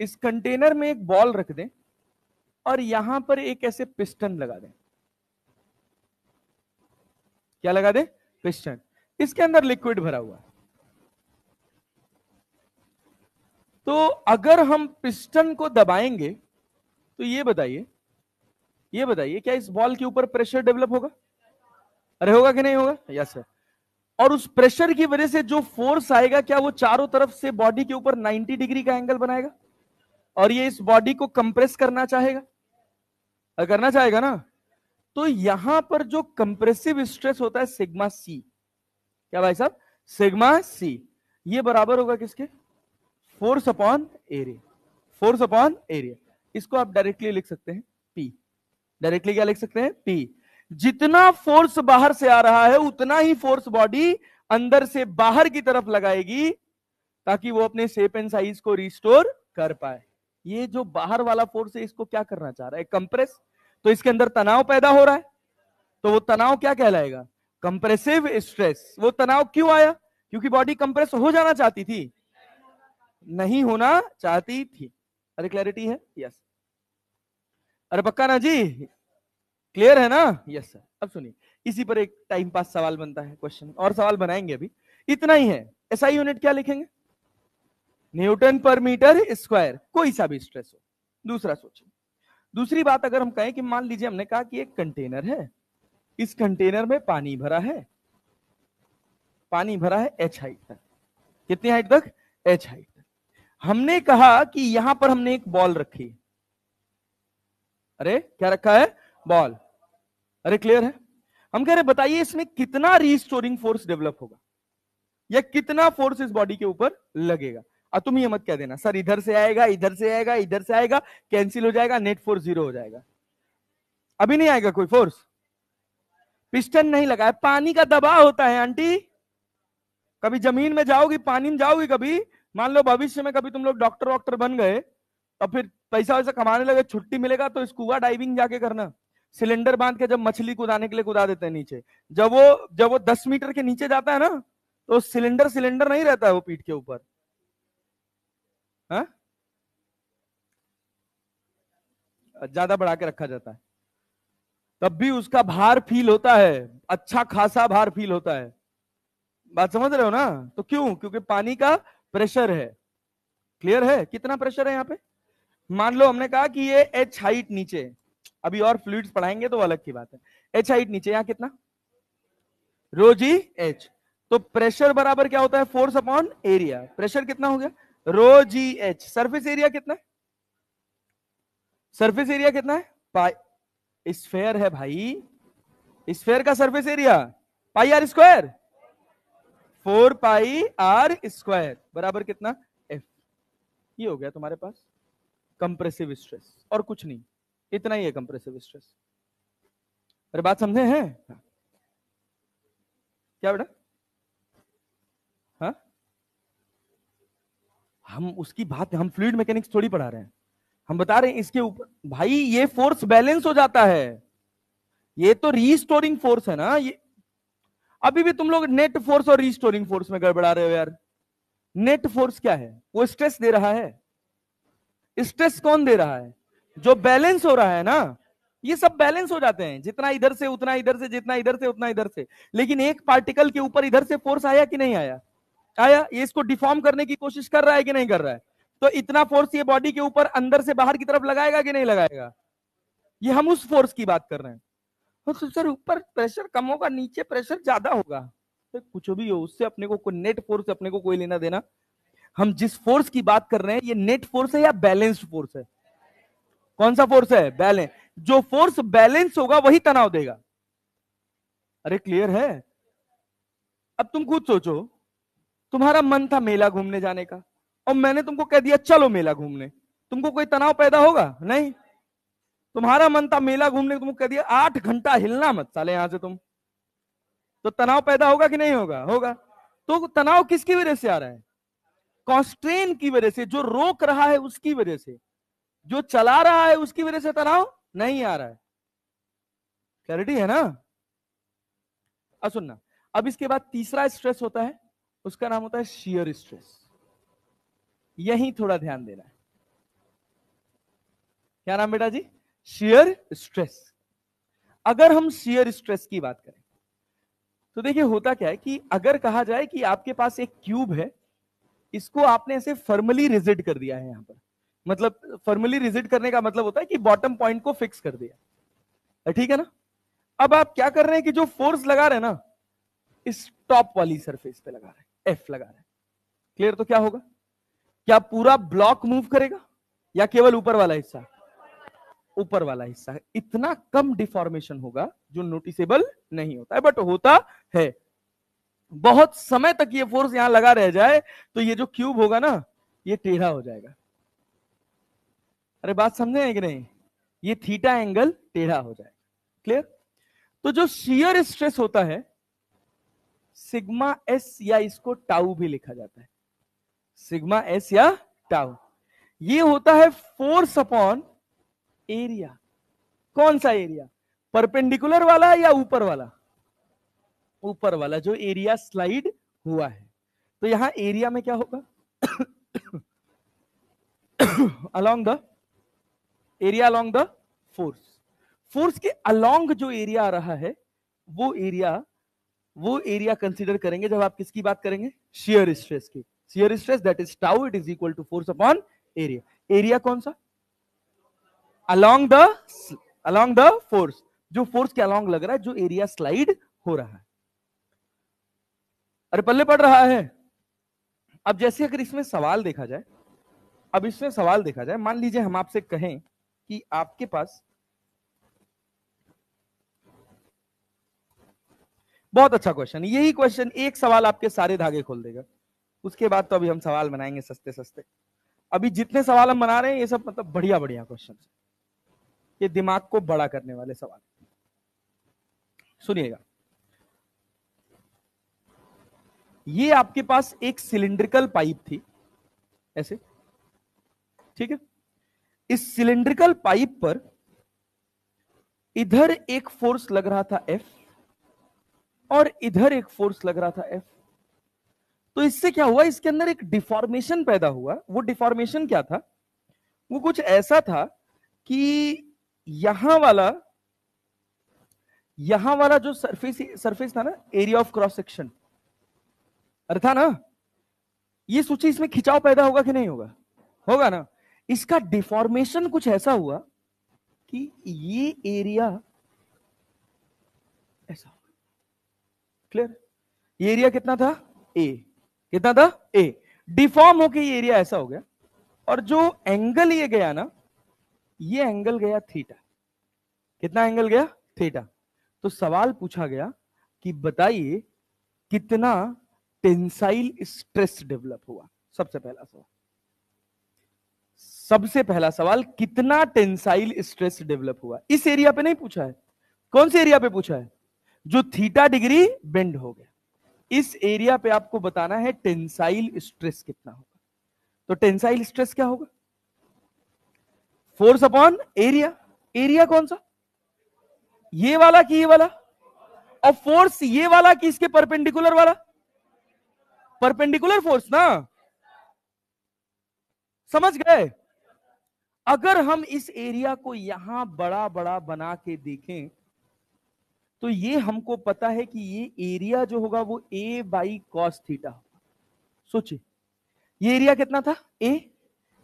इस कंटेनर में एक बॉल रख दें और यहां पर एक ऐसे पिस्टन लगा दें। क्या लगा दें? पिस्टन। इसके अंदर लिक्विड भरा हुआ है। तो अगर हम पिस्टन को दबाएंगे तो ये बताइए क्या इस बॉल के ऊपर प्रेशर डेवलप होगा? अरे होगा कि नहीं होगा? Yes sir. और उस प्रेशर की वजह से जो फोर्स आएगा, क्या वो चारों तरफ से बॉडी के ऊपर 90 डिग्री का एंगल बनाएगा और ये इस बॉडी को कंप्रेस करना चाहेगा? करना चाहेगा ना। तो यहां पर जो कंप्रेसिव स्ट्रेस होता है सिग्मा सी, क्या भाई साहब? Sigma C. ये बराबर होगा किसके? Force upon area. Force upon area. इसको आप डायरेक्टली लिख सकते हैं पी। डायरेक्टली क्या लिख सकते हैं? पी। जितना फोर्स बाहर से आ रहा है उतना ही फोर्स बॉडी अंदर से बाहर की तरफ लगाएगी ताकि वो अपने शेप एंड साइज को रिस्टोर कर पाए। ये जो बाहर वाला फोर्स है इसको क्या करना चाह रहा है? कंप्रेस। तो इसके अंदर तनाव पैदा हो रहा है, तो वो तनाव क्या कहलाएगा? Compressive stress. वो तनाव क्यों आया? क्योंकि बॉडी कंप्रेस हो जाना चाहती थी, नहीं होना चाहती थी। अरे क्लैरिटी है? यस। अरे पक्का ना जी? क्लियर है ना? Yes sir. अब सुनिए, इसी पर एक टाइम पास सवाल बनता है, क्वेश्चन और सवाल बनाएंगे अभी, इतना ही है। एसआई यूनिट क्या लिखेंगे? न्यूटन पर मीटर स्क्वायर, कोई सा भी स्ट्रेस हो। दूसरा सोचिए, दूसरी बात अगर हम कहें कि मान लीजिए हमने कहा कि एक कंटेनर है, इस कंटेनर में पानी भरा है, पानी भरा है h हाइट तक। कितनी हाइट तक? h हाइट तक। हमने कहा कि यहां पर हमने एक बॉल रखी। अरे क्या रखा है? बॉल। अरे क्लियर है? हम कह रहे बताइए इसमें कितना रीस्टोरिंग फोर्स डेवलप होगा, या कितना फोर्स इस बॉडी के ऊपर लगेगा। और तुम ये मत कह देना सर इधर से आएगा, इधर से आएगा, इधर से आएगा, कैंसिल हो जाएगा, नेट फोर्स 0 हो जाएगा। अभी नहीं आएगा कोई फोर्स। पिस्टन नहीं लगा है, पानी का दबाव होता है आंटी। कभी जमीन में जाओगी, पानी में जाओगी, कभी मान लो भविष्य में कभी तुम लोग डॉक्टर वॉक्टर बन गए और फिर पैसा वैसा कमाने लगे, छुट्टी मिलेगा तो स्कूबा डाइविंग जाके करना। सिलेंडर बांध के जब मछली कुदाने के लिए कुदा देते हैं नीचे, जब वो 10 मीटर के नीचे जाता है ना, तो सिलेंडर नहीं रहता है वो पीठ के ऊपर। हाँ, ज्यादा बढ़ा के रखा जाता है, तब भी उसका भार फील होता है, अच्छा खासा भार फील होता है। बात समझ रहे हो ना? तो क्यों? क्योंकि पानी का प्रेशर है। क्लियर है? कितना प्रेशर है यहाँ पे? मान लो हमने कहा कि ये h हाइट नीचे, अभी और फ्लूइड्स पढ़ाएंगे तो अलग की बात है। h हाइट नीचे, यहाँ कितना? रो जी h। तो प्रेशर बराबर क्या होता है? Force upon area. प्रेशर कितना हो गया? रो जी h। सरफेस एरिया कितना है? सरफेस एरिया कितना है? पाई। स्फेयर है भाई, स्फेयर का surface area pi r square, 4 pi r square बराबर कितना? एफ। ये हो गया तुम्हारे पास कंप्रेसिव स्ट्रेस, और कुछ नहीं, इतना ही है कंप्रेसिव स्ट्रेस। अरे बात समझे हैं? क्या बेटा? हाँ, हम उसकी बात, हम फ्लूइड मैकेनिक्स थोड़ी पढ़ा रहे हैं, हम बता रहे हैं इसके ऊपर भाई ये फोर्स बैलेंस हो जाता है। ये तो रीस्टोरिंग फोर्स है ना। ये अभी भी तुम लोग नेट फोर्स और रीस्टोरिंग फोर्स में गड़बड़ा रहे हो यार। नेट फोर्स क्या है? वो स्ट्रेस दे रहा है। स्ट्रेस कौन दे रहा है? जो बैलेंस हो रहा है ना। ये सब बैलेंस हो जाते हैं, जितना इधर से उतना इधर से, जितना इधर से उतना इधर से। लेकिन एक पार्टिकल के ऊपर इधर से फोर्स आया कि नहीं आया? आया। ये इसको डिफॉर्म करने की कोशिश कर रहा है कि नहीं कर रहा है? तो इतना फोर्स ये बॉडी के ऊपर अंदर से बाहर की तरफ लगाएगा कि नहीं लगाएगा? ये हम उस फोर्स की बात कर रहे हैं। तो सर ऊपर प्रेशर कम होगा, नीचे प्रेशर ज्यादा होगा, तो कुछ भी हो, उससे अपने को नेट फोर्स से अपने को कोई लेना देना। हम जिस फोर्स की बात कर रहे हैं, ये नेट फोर्स है या बैलेंस्ड फोर्स है? कौन सा फोर्स है? बैलेंस। जो फोर्स बैलेंस होगा वही तनाव देगा। अरे क्लियर है? अब तुम खुद सोचो, तुम्हारा मन था मेला घूमने जाने का, और मैंने तुमको कह दिया चलो मेला घूमने, तुमको कोई तनाव पैदा होगा? नहीं। तुम्हारा मन था मेला घूमने, तुमको कह दिया 8 घंटा हिलना मत साले यहां से तुम, तो तनाव पैदा होगा कि नहीं होगा? होगा। तो तनाव किसकी वजह से आ रहा है? कॉन्स्ट्रेन की वजह से। जो रोक रहा है उसकी वजह से, जो चला रहा है उसकी वजह से तनाव नहीं आ रहा है। क्लैरिटी है ना? अब सुनना, अब इसके बाद तीसरा स्ट्रेस होता है, उसका नाम होता है शियर स्ट्रेस। यही थोड़ा ध्यान देना है। क्या नाम बेटा जी? Shear stress. अगर हम शियर स्ट्रेस की बात करें तो देखिए होता क्या है कि अगर कहा जाए कि आपके पास एक क्यूब है, इसको आपने ऐसे फर्मली रिजिड कर दिया है यहां पर, मतलब फर्मली रिजिड करने का मतलब होता है कि बॉटम पॉइंट को फिक्स कर दिया, ठीक है ना? अब आप क्या कर रहे हैं कि जो फोर्स लगा रहे हैं ना, इस टॉप वाली सरफेस पे लगा रहे हैं, एफ लगा रहे हैं। क्लियर? तो क्या होगा? क्या पूरा ब्लॉक मूव करेगा या केवल ऊपर वाला हिस्सा? ऊपर वाला हिस्सा है। इतना कम डिफॉर्मेशन होगा जो नोटिसेबल नहीं होता है, बट होता है। बहुत समय तक ये फोर्स यहां लगा रह जाए तो ये जो क्यूब होगा ना, ये टेढ़ा हो जाएगा। अरे बात समझे हैं कि नहीं? ये थीटा एंगल टेढ़ा हो जाएगा। क्लियर? तो जो शियर स्ट्रेस होता है, सिग्मा एस, या इसको टाउ भी लिखा जाता है, सिग्मा एस या टाउ, ये होता है फोर्स अपॉन एरिया। कौन सा एरिया? परपेंडिकुलर वाला या ऊपर वाला? ऊपर वाला, जो एरिया स्लाइड हुआ है। तो यहां एरिया में क्या होगा? Along the area, along the force. Force के अलोंग जो एरिया आ रहा है, वो एरिया कंसीडर करेंगे जब आप किसकी बात करेंगे? शियर स्ट्रेस की। Shear stress that is tau, it is equal to force upon area. Area कौन सा? अलोंग द फोर्स, जो फोर्स के अलोंग लग रहा है, जो एरिया स्लाइड हो रहा है। अरे पल्ले पड़ रहा है। अब जैसे अगर इसमें सवाल देखा जाए, मान लीजिए हम आपसे कहें कि आपके पास, बहुत अच्छा क्वेश्चन, यही क्वेश्चन एक सवाल आपके सारे धागे खोल देगा। उसके बाद तो अभी हम सवाल बनाएंगे सस्ते सस्ते। अभी जितने सवाल हम बना रहे हैं ये सब मतलब बढ़िया बढ़िया क्वेश्चन, ये दिमाग को बड़ा करने वाले सवाल। सुनिएगा, ये आपके पास एक सिलिंड्रिकल पाइप थी ऐसे, ठीक है। इस सिलिंड्रिकल पाइप पर इधर एक फोर्स लग रहा था F और इधर एक फोर्स लग रहा था F। तो इससे क्या हुआ, इसके अंदर एक डिफॉर्मेशन पैदा हुआ। वो डिफॉर्मेशन क्या था, वो कुछ ऐसा था कि यहां वाला जो सरफेस था ना, एरिया ऑफ क्रॉस सेक्शन, अरे था ना, ये सोचिए इसमें खिंचाव पैदा होगा कि नहीं होगा, होगा ना। इसका डिफॉर्मेशन कुछ ऐसा हुआ कि ये एरिया ऐसा, क्लियर। ये एरिया कितना था, ए, कितना था, ए। डिफॉर्म होके ये एरिया ऐसा हो गया, और जो एंगल ये गया ना, ये एंगल गया थीटा। कितना एंगल गया, थीटा। तो सवाल पूछा गया कि बताइए कितना टेंसाइल स्ट्रेस डेवलप हुआ। सबसे पहला सवाल कितना टेंसाइल स्ट्रेस डेवलप हुआ। इस एरिया पे नहीं पूछा है, कौन से एरिया पे पूछा है, जो थीटा डिग्री बेंड हो गया, इस एरिया पे आपको बताना है टेंसाइल स्ट्रेस कितना होगा। तो टेंसाइल स्ट्रेस क्या होगा, फोर्स अपॉन एरिया। एरिया कौन सा, ये वाला कि ये वाला, और फोर्स ये वाला कि इसके परपेंडिकुलर वाला, परपेंडिकुलर फोर्स ना, समझ गए। अगर हम इस एरिया को यहां बड़ा बड़ा बना के देखें तो ये हमको पता है कि ये एरिया जो होगा वो a बाई कॉस थीटा होगा। सोचिए, ये एरिया कितना था, a,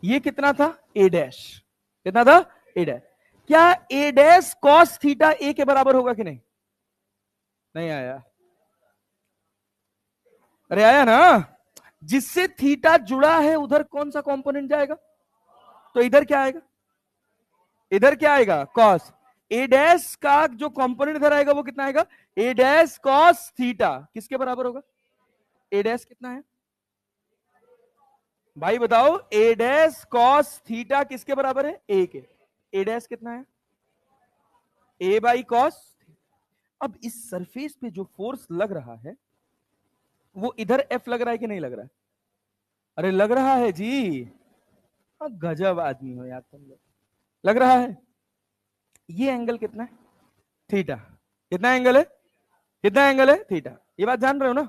ये कितना था, a डैश, कितना था, a डैश। क्या a dash cos theta a के बराबर होगा कि नहीं, नहीं आया, अरे आया ना। जिससे थीटा जुड़ा है उधर कौन सा कंपोनेंट जाएगा, तो इधर क्या आएगा, इधर क्या आएगा, कॉस। ए डैश का जो कंपोनेंट इधर आएगा वो कितना आएगा, ए डैश कॉस थीटा, किसके बराबर होगा, ए डैश कितना है भाई बताओ, ए डैश कॉस थीटा किसके बराबर है, ए के। ए डैश कितना है, ए बाई कॉस। अब इस सरफेस पे जो फोर्स लग रहा है वो इधर एफ लग रहा है कि नहीं लग रहा है, अरे लग रहा है जी। गजब आदमी हो यार तुम लोग, लग रहा है। ये एंगल कितना है, थीटा। कितना एंगल है, कितना एंगल है, थीटा। ये बात जान रहे हो ना,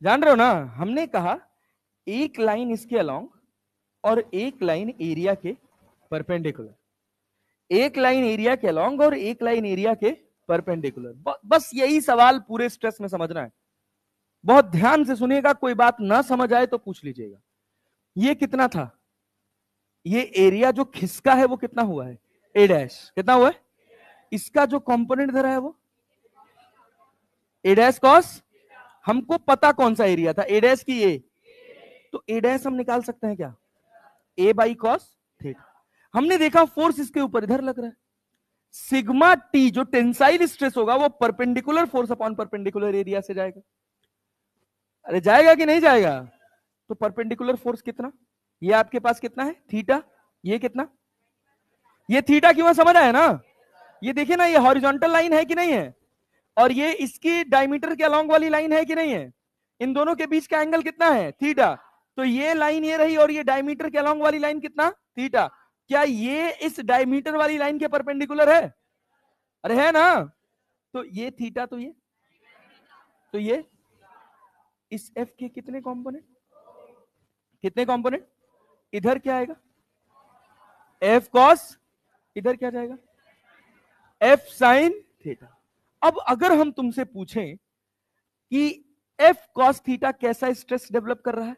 जान रहे हो ना। हमने कहा एक लाइन इसके अलोंग और एक लाइन एरिया के परपेंडिकुलर, एक लाइन एरिया के अलोंग और एक लाइन एरिया के परपेंडिकुलर। बस यही सवाल पूरे स्ट्रेस में समझना है, बहुत ध्यान से सुनिएगा, कोई बात ना समझ आए तो पूछ लीजिएगा। ये कितना था, ये एरिया जो खिसका है वो कितना हुआ है, ए डैश, कितना हुआ है। इसका जो कंपोनेंट धरा है वो ए डैश कॉस, हमको पता कौन सा एरिया था, ए डैश की ए, तो ए डैश हम निकाल सकते हैं क्या, ए बाई कॉस थीटा। हमने देखा फोर्स इसके ऊपर इधर लग रहा है, सिग्मा टी जो टेंसाइल स्ट्रेस होगा वो perpendicular force upon perpendicular area से जाएगा। अरे जाएगा कि नहीं जाएगा, तो परपेंडिकुलर फोर्स कितना, ये आपके पास कितना है, थीटा। ये कितना, ये थीटा क्यों है, समझ आया ना। ये देखिए ना, ये हॉरिजॉन्टल लाइन है कि नहीं है, और ये इसकी डायमीटर के अलोंग वाली लाइन है कि नहीं है। इन दोनों के बीच का एंगल कितना है, थीटा। तो ये लाइन ये रही और ये डायमीटर के अलोंग वाली लाइन कितना, थीटा। क्या ये इस डायमीटर वाली लाइन के परपेंडिकुलर है, अरे है ना। तो ये थीटा, तो ये इस एफ के कितने कंपोनेंट, कितने कंपोनेंट, इधर क्या आएगा, एफ कॉस, इधर क्या जाएगा, एफ साइन थीटा। अब अगर हम तुमसे पूछें कि एफ कॉस थीटा कैसा स्ट्रेस डेवलप कर रहा है,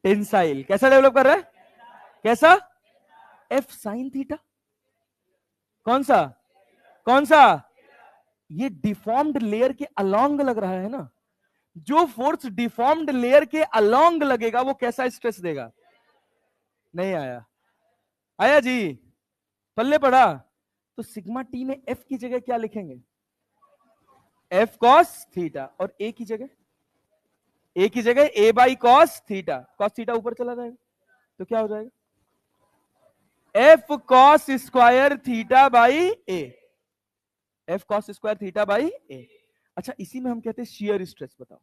टेंसाइल, कैसा डेवलप कर रहा है, कैसा, एफ साइन थीटा, कौन सा, कौन सा, ये डिफॉर्म्ड लेयर के अलोंग लग रहा है ना, जो फोर्स डिफॉर्म्ड लेयर के अलोंग लगेगा वो कैसा स्ट्रेस देगा? नहीं आया? आया जी? पल्ले पड़ा? तो सिग्मा टी में एफ की जगह क्या लिखेंगे? F cos theta. और ए की जगह? ए की जगह a by cos theta. Cos theta ऊपर चला जाएगा तो क्या हो जाएगा? F cos square theta by a. F cos square theta by a. अच्छा, इसी में हम कहते हैं शियर स्ट्रेस। बताओ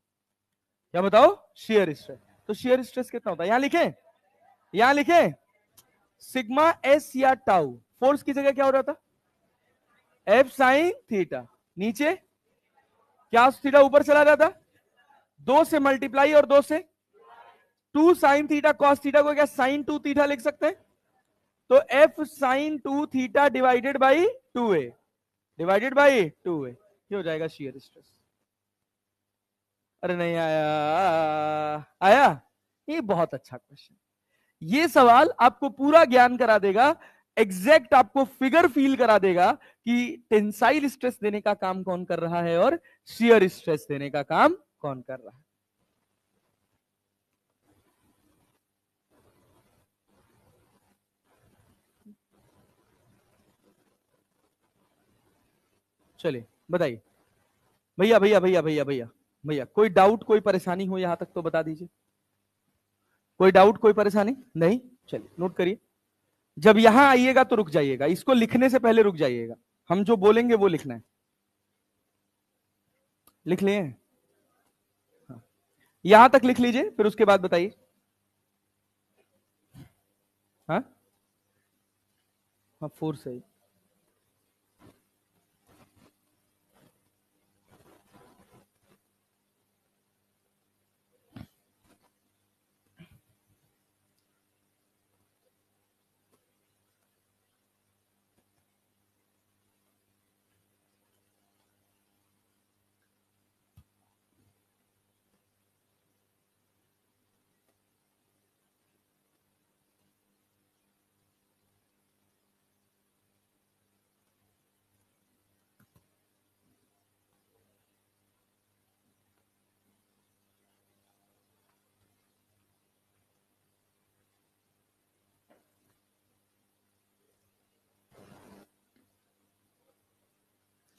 क्या? बताओ शियर स्ट्रेस। तो शियर स्ट्रेस कितना होता है? यहां लिखे, यहां लिखे सिग्मा एस या टाउ। फोर्स की जगह क्या हो रहा था? F sine theta. नीचे क्या थीटा ऊपर चला जाता? 2 से मल्टीप्लाई और 2 से 2 साइन थीटा कॉस थीटा को क्या साइन 2 थीटा लिख सकते हैं? तो F sine 2 theta divided by 2a, divided by 2a, ये हो जाएगा शियर स्ट्रेस। अरे नहीं आया? आया? ये बहुत अच्छा क्वेश्चन। ये सवाल आपको पूरा ज्ञान करा देगा, एग्जैक्ट आपको फिगर फील करा देगा कि टेंसाइल स्ट्रेस देने का काम कौन कर रहा है और शियर स्ट्रेस देने का काम कौन कर रहा है। चलिए बताइए। भैया भैया भैया भैया भैया भैया, कोई डाउट कोई परेशानी हो यहां तक तो बता दीजिए। कोई डाउट कोई परेशानी नहीं? चलिए नोट करिए। जब यहां आइएगा तो रुक जाइएगा, इसको लिखने से पहले रुक जाइएगा। हम जो बोलेंगे वो लिखना है। लिख लिए? हाँ। यहां तक लिख लीजिए, फिर उसके बाद बताइए। हाँ हाँ, 4 सही।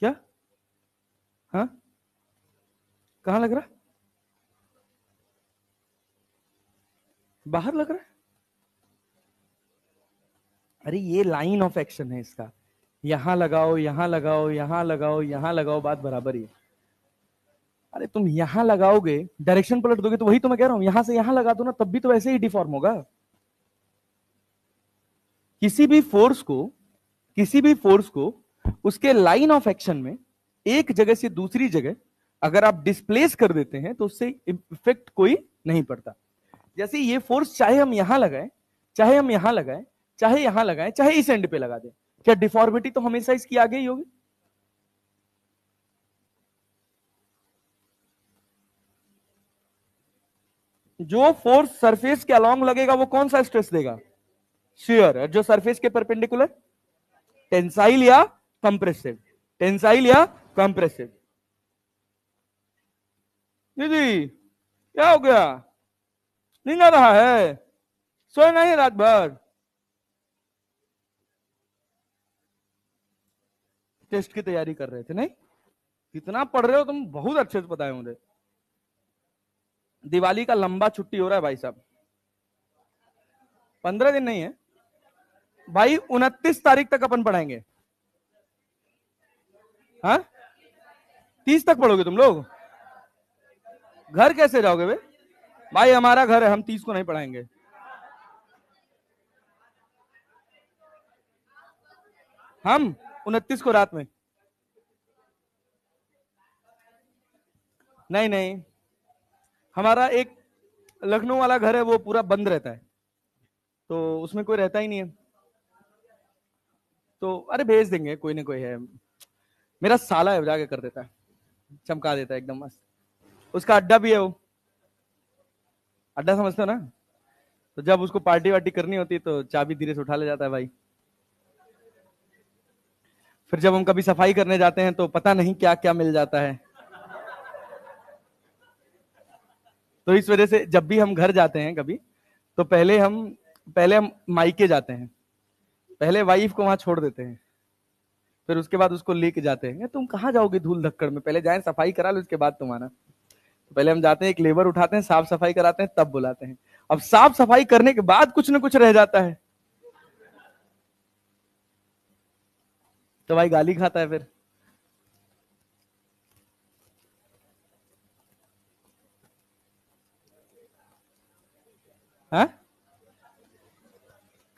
क्या? हाँ, कहां लग रहा है? बाहर लग रहा है? अरे ये लाइन ऑफ एक्शन है इसका। यहां लगाओ, यहां लगाओ, यहां लगाओ, यहां लगाओ, बात बराबर ही है। अरे तुम यहां लगाओगे, डायरेक्शन पलट दोगे, तो वही तो मैं कह रहा हूं, यहां से यहां लगा दो ना, तब भी तो वैसे ही डिफॉर्म होगा। किसी भी फोर्स को, किसी भी फोर्स को उसके लाइन ऑफ एक्शन में एक जगह से दूसरी जगह अगर आप डिस्प्लेस कर देते हैं तो उससे इफेक्ट कोई नहीं पड़ता। जैसे ये फोर्स चाहे हम यहां लगाएं, चाहे हम यहां लगाएं, चाहे यहां लगाएं, चाहे इस एंड पे लगा दें, क्या डिफॉर्मिटी तो हमेशा इसकी आगे ही होगी? जो फोर्स सरफेस के अलोंग लगेगा वो कौन सा स्ट्रेस देगा? शियर। जो सरफेस के परपेंडिकुलर? टेंसाइल या कंप्रेसिव? टेंसाइल या कंप्रेसिव? दीदी क्या हो गया? नींद आ रहा है? सोए नहीं रात भर? टेस्ट की तैयारी कर रहे थे नहीं? कितना पढ़ रहे हो तुम, बहुत अच्छे से पता है मुझे। दिवाली का लंबा छुट्टी हो रहा है भाई साहब। 15 दिन नहीं है भाई, 29 तारीख तक अपन पढ़ाएंगे। हाँ, 30 तक पढ़ोगे तुम लोग? घर कैसे जाओगे बे? भाई हमारा घर है, हम 30 को नहीं पढ़ाएंगे। हम 29 को रात में। नहीं नहीं, हमारा एक लखनऊ वाला घर है, वो पूरा बंद रहता है, तो उसमें कोई रहता ही नहीं है। तो अरे भेज देंगे, कोई ना कोई है। मेरा साला है, जाके कर देता है, चमका देता है एकदम मस्त। उसका अड्डा भी है वो। अड्डा समझते हो ना? तो जब उसको पार्टी वार्टी करनी होती है तो चाबी धीरे से उठा ले जाता है भाई। फिर जब हम कभी सफाई करने जाते हैं तो पता नहीं क्या क्या मिल जाता है। तो इस वजह से जब भी हम घर जाते हैं कभी, तो पहले हम मायके जाते हैं, पहले वाइफ को वहां छोड़ देते हैं, फिर उसके बाद उसको लेके जाते हैं। तुम कहाँ जाओगे धूल धक्कड़ में, पहले जाए सफाई करा लो, उसके बाद तुम आना। पहले हम जाते हैं, एक लेबर उठाते हैं, साफ सफाई कराते हैं, तब बुलाते हैं। अब साफ सफाई करने के बाद कुछ ना कुछ रह जाता है, तो भाई गाली खाता है फिर। हाँ,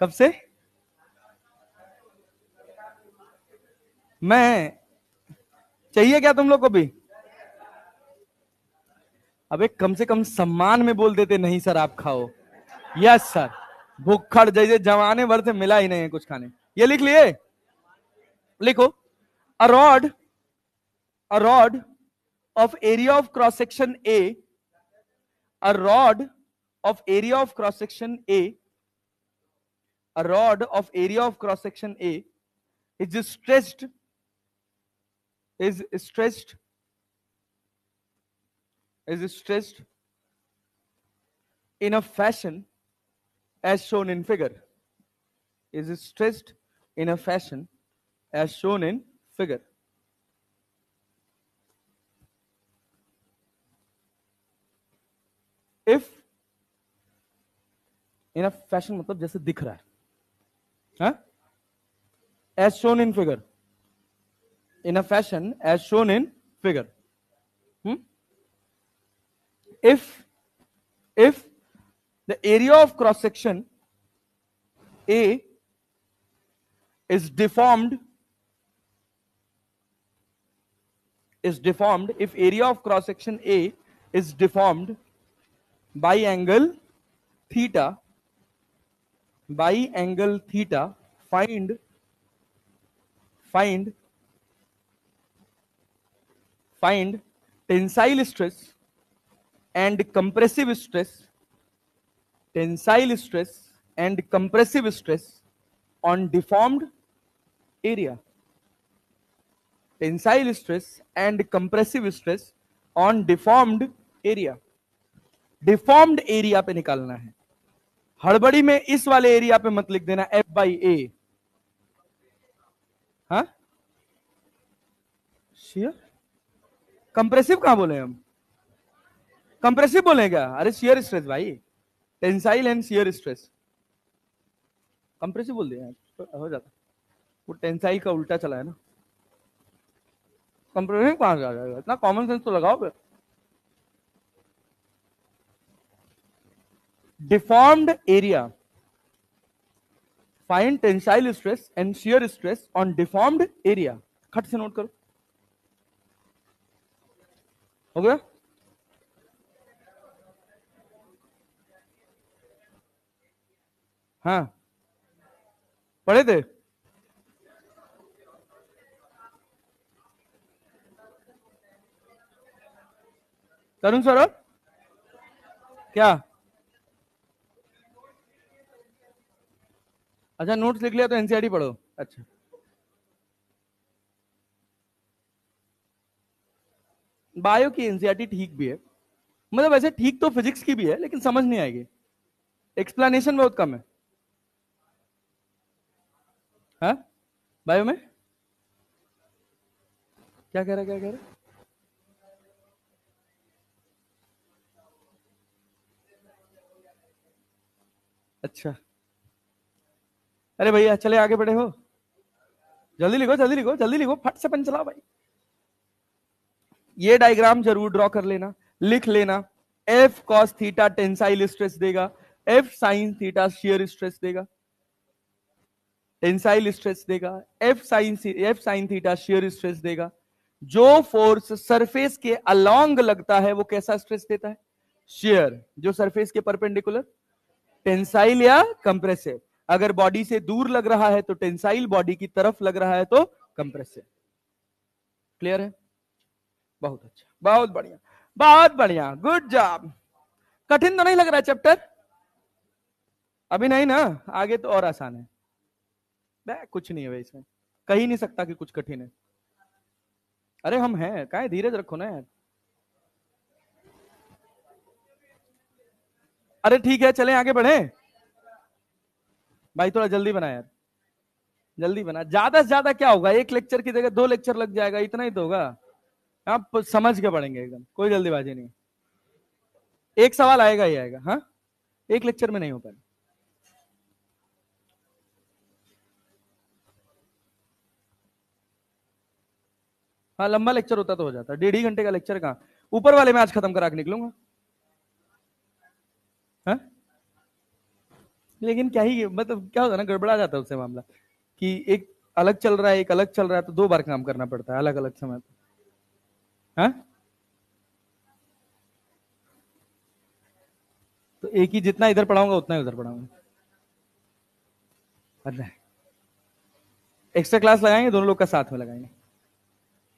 कब से? मैं, चाहिए क्या तुम लोग को भी? अबे कम से कम सम्मान में बोल देते, नहीं सर आप खाओ। Yes sir. भुक्खड़ जैसे जमाने भर से मिला ही नहीं है कुछ खाने। ये लिख लिए, लिखो। A rod, a rod of area of cross section a rod of area of cross section a rod of area of cross section A is stretched is stretched is stretched in a fashion as shown in figure, is stretched in a fashion as shown in figure. If in a fashion मतलब जैसे दिख रहा है, हाँ? As shown in figure, in a fashion as shown in figure. If the area of cross section A is deformed, if area of cross section A is deformed by angle theta, find tensile stress and compressive stress, tensile stress and compressive stress on deformed area, tensile stress and compressive stress on deformed area. Deformed area पे निकालना है, हड़बड़ी में इस वाले area पे मत लिख देना F बाई ए। हाँ, शियर कंप्रेसिव कहां बोले हम? कंप्रेसिव बोले क्या? अरे शियर स्ट्रेस भाई, tensile and shear stress. Compressive बोल दिया तो हो जाता, वो टेंसाइल का उल्टा चला है ना। कंप्रेसिव कहां से आ जाएगा? इतना कॉमन सेंस तो लगाओ फिर। Deformed area, find tensile stress and shear stress on deformed area. खट से नोट करो, हो गया? हाँ, पढ़े थे। तरुण सौरभ क्या? अच्छा, नोट्स लिख लिया तो एनसीईआरटी पढ़ो। अच्छा, बायो की एनसीईआरटी ठीक भी है, मतलब वैसे ठीक तो फिजिक्स की भी है, लेकिन समझ नहीं आएगी, एक्सप्लेनेशन बहुत कम है। हाँ, बायो में क्या कह रहा, क्या कह रहा? अच्छा, अरे भैया चले आगे बढ़े हो, जल्दी लिखो जल्दी लिखो जल्दी लिखो, फट से पेन चलाओ भाई। ये डायग्राम जरूर ड्रॉ कर लेना, लिख लेना। F cos theta tensile stress देगा, f sine theta shear stress देगा, टेंसाइल स्ट्रेस देगा, f sine theta shear stress देगा। जो फोर्स सरफेस के अलोंग लगता है वो कैसा स्ट्रेस देता है? शियर। जो सरफेस के परपेंडिकुलर, टेंसाइल या कंप्रेसिव। अगर बॉडी से दूर लग रहा है तो टेंसाइल, बॉडी की तरफ लग रहा है तो कंप्रेसिव। क्लियर है? बहुत अच्छा, बहुत बढ़िया, बहुत बढ़िया, गुड जॉब। कठिन तो नहीं लग रहा चैप्टर? अभी नहीं ना, आगे तो और आसान है। कुछ नहीं है भाई इसमें, कही नहीं सकता कि कुछ कठिन है। अरे हम हैं, काहे धीरज रखो ना यार। अरे ठीक है, चलें आगे बढ़े भाई, थोड़ा जल्दी बना यार, जल्दी बना। ज्यादा से ज्यादा क्या होगा, एक लेक्चर की जगह 2 लेक्चर लग जाएगा, इतना ही तो होगा। आप समझ के पढ़ेंगे एकदम, कोई जल्दीबाजी नहीं। एक सवाल आएगा ही आएगा, हाँ, एक लेक्चर में नहीं हो पाएगा। हाँ, लंबा लेक्चर होता तो हो जाता, 1.5 घंटे का लेक्चर कहाँ, ऊपर वाले में आज खत्म करा के निकलूंगा। हाँ, लेकिन क्या ही मतलब, क्या होता है ना, गड़बड़ा जाता है उससे मामला, कि एक अलग चल रहा है, एक अलग चल रहा है, तो 2 बार काम करना पड़ता है अलग अलग समय पर। हाँ, तो एक ही, जितना इधर पढ़ाऊंगा उतना ही उधर पढ़ाऊंगा। एक्स्ट्रा क्लास लगाएंगे, दोनों लोग का साथ में लगाएंगे।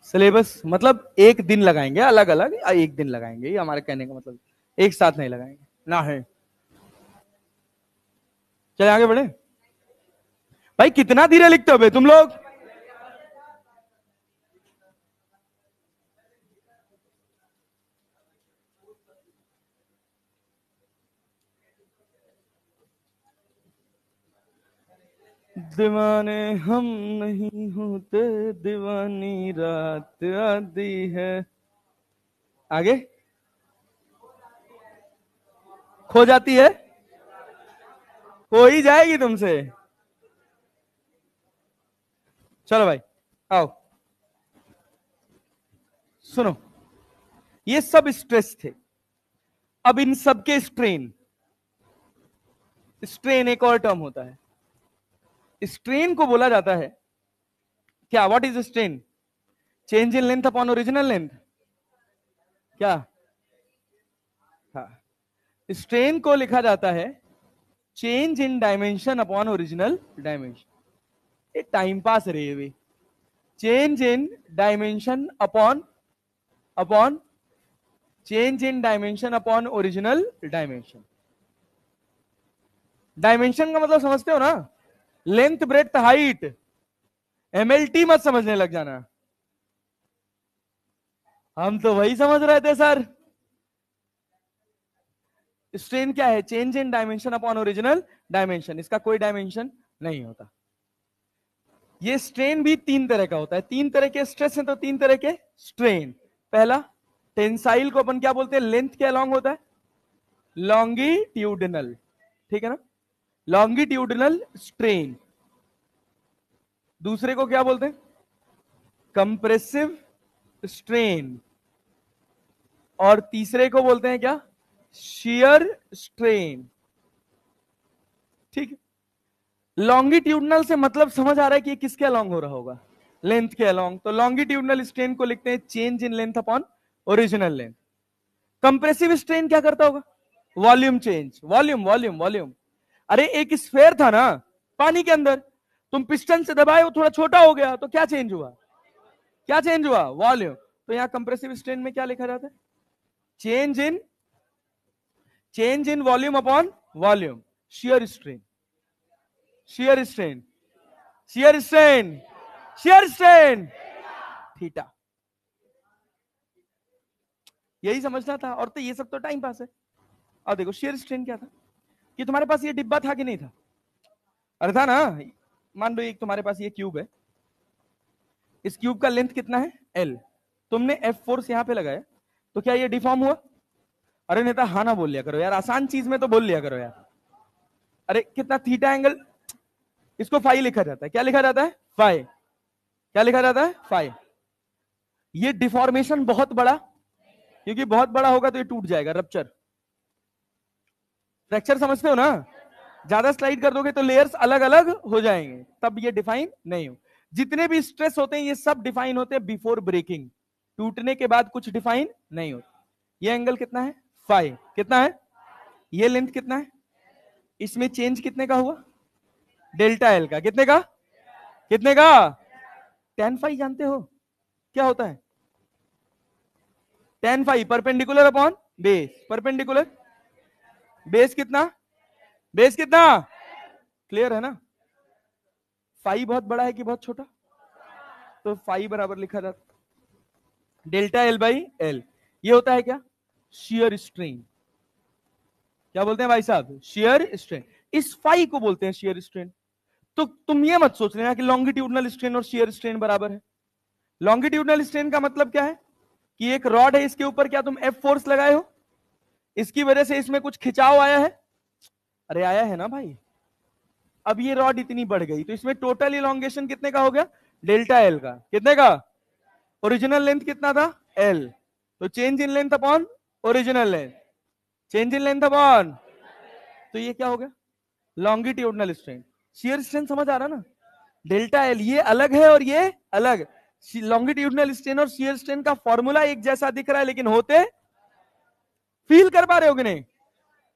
सिलेबस मतलब एक दिन लगाएंगे अलग अलग, या एक दिन लगाएंगे, ये हमारे कहने का मतलब, एक साथ नहीं लगाएंगे ना है। चले आगे बढ़े भाई, कितना धीरे लिखते हो बे तुम लोग। दीवाने हम नहीं होते, दीवानी रात आती है। आगे, खो जाती है, हो ही जाएगी तुमसे। चलो भाई, आओ सुनो, ये सब स्ट्रेस थे। अब इन सब के स्ट्रेन, स्ट्रेन एक और टर्म होता है, स्ट्रेन को बोला जाता है क्या, what is strain? Change in length upon original length. क्या? हाँ, स्ट्रेन को लिखा जाता है change in dimension upon original dimension. ये टाइम पास रही हुई, change in dimension upon upon change in dimension upon original dimension. Dimension का मतलब समझते हो ना, लेंथ ब्रेड्थ हाइट, एमएलटी मत समझने लग जाना, हम तो वही समझ रहे थे सर। स्ट्रेन क्या है? Change in dimension upon original dimension, इसका कोई डायमेंशन नहीं होता। ये स्ट्रेन भी 3 तरह का होता है, 3 तरह के स्ट्रेस हैं तो 3 तरह के स्ट्रेन। पहला, टेंसाइल को अपन क्या बोलते हैं, लेंथ के अलॉन्ग होता है, लॉन्गिट्यूडिनल, ठीक है ना, लॉन्गिट्यूडिनल स्ट्रेन। दूसरे को क्या बोलते हैं, कंप्रेसिव स्ट्रेन। और तीसरे को बोलते हैं क्या, शियर स्ट्रेन। ठीक है, लॉन्गिट्यूडनल से मतलब समझ आ रहा है कि ये किसके अलॉन्ग हो रहा होगा, लेंथ के अलॉन्ग, तो लॉन्गिट्यूडनल स्ट्रेन को लिखते हैं change in length upon original length. Compressive strain क्या करता होगा, volume change, volume volume volume. अरे एक स्फेयर था ना पानी के अंदर, तुम पिस्टन से दबाए, वो थोड़ा छोटा हो गया, तो क्या चेंज हुआ, क्या चेंज हुआ, वॉल्यूम। तो यहां कंप्रेसिव स्ट्रेन में क्या लिखा जाता है, change in volume upon volume. Shear strain, shear strain, shear strain, shear strain, theta. यही समझना था, और तो ये सब तो टाइम पास है। अब देखो शियर स्ट्रेन क्या था, कि तुम्हारे पास ये डिब्बा था कि नहीं था, अरे था ना। मान लो एक तुम्हारे पास ये क्यूब है, इस क्यूब का लेंथ कितना है, एल, तुमने एफ फोर्स यहां पे लगाया, तो क्या ये डिफॉर्म हुआ? अरे नेता हाँ ना बोल लिया करो यार, आसान चीज में तो बोल लिया करो यार। अरे कितना थीटा एंगल, इसको फाई लिखा जाता है, क्या लिखा जाता है, फाई। क्या लिखा जाता है, फाई। ये डिफॉर्मेशन बहुत बड़ा, क्योंकि बहुत बड़ा होगा तो ये टूट जाएगा, रप्चर, फ्रैक्चर समझते हो ना, ज्यादा स्लाइड कर दोगे तो लेयर्स अलग अलग हो जाएंगे, तब ये डिफाइन नहीं हो। जितने भी स्ट्रेस होते हैं ये सब डिफाइन होते हैं बिफोर ब्रेकिंग, टूटने के बाद कुछ डिफाइन नहीं होता। ये एंगल कितना है, फाइव, कितना है, ये लेंथ कितना है, इसमें चेंज कितने का हुआ, डेल्टा एल का, कितने का, कितने का, टेन फाइव जानते हो क्या होता है, ten five perpendicular upon base, perpendicular, base कितना, बेस कितना, क्लियर है ना। फाइव बहुत बड़ा है कि बहुत छोटा, तो फाइव बराबर लिखा जाता डेल्टा एल बाई एल। ये होता है क्या, शियर स्ट्रेन। क्या बोलते हैं भाई साहब? Shear strain. इस फाई को बोलते हैं शियर स्ट्रेन। तो तुम ये मत सोच लेना कि लॉन्गिट्यूडनल स्ट्रेन और शियर स्ट्रेन बराबर है। लॉन्गिट्यूडनल स्ट्रेन का मतलब क्या है कि एक रॉड है, इसके ऊपर क्या तुम एफ फोर्स लगाए हो, इसकी वजह से इसमें कुछ खिंचाव आया है? अरे आया है ना भाई। अब ये रॉड इतनी बढ़ गई तो इसमें टोटल इलॉन्गेशन कितने का हो गया? डेल्टा एल का। कितने का? ओरिजिनल लेंथ कितना था? एल। तो change in length upon original length, change in length upon, तो ये क्या हो गया? Longitudinal strain. शियर स्ट्रेन समझ आ रहा ना? डेल्टा एल ये अलग है और ये अलग। लॉन्गिट्यूडनल स्ट्रेन और शियर स्ट्रेन का फॉर्मूला एक जैसा दिख रहा है लेकिन होते, फील कर पा रहे हो कि नहीं?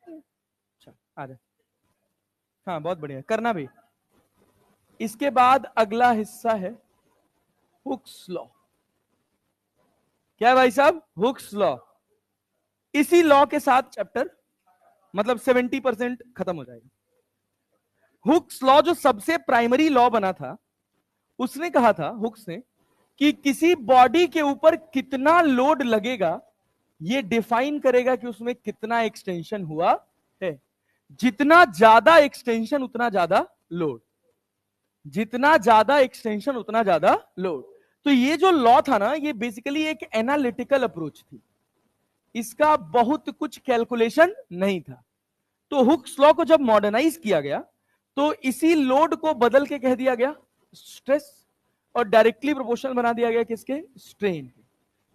अच्छा आ रहे, हाँ बहुत बढ़िया, करना भी। इसके बाद अगला हिस्सा है हुक्स लॉ। क्या है भाई साहब? Hooke's law. इसी लॉ के साथ चैप्टर मतलब 70% खत्म हो जाएगा। हुक्स लॉ जो सबसे प्राइमरी लॉ बना था, उसने कहा था, हुक्स ने, कि किसी बॉडी के ऊपर कितना लोड लगेगा ये डिफाइन करेगा कि उसमें कितना एक्सटेंशन हुआ है। जितना ज्यादा एक्सटेंशन उतना ज्यादा लोड, जितना ज्यादा एक्सटेंशन उतना ज्यादा लोड। तो ये जो लॉ था ना, ये बेसिकली एक एनालिटिकल अप्रोच थी, इसका बहुत कुछ कैलकुलेशन नहीं था। तो हुक्स लॉ को जब मॉडर्नाइज किया गया तो इसी लोड को बदल के कह दिया गया स्ट्रेस, और डायरेक्टली प्रोपोर्शनल बना दिया गया किसके? Strain.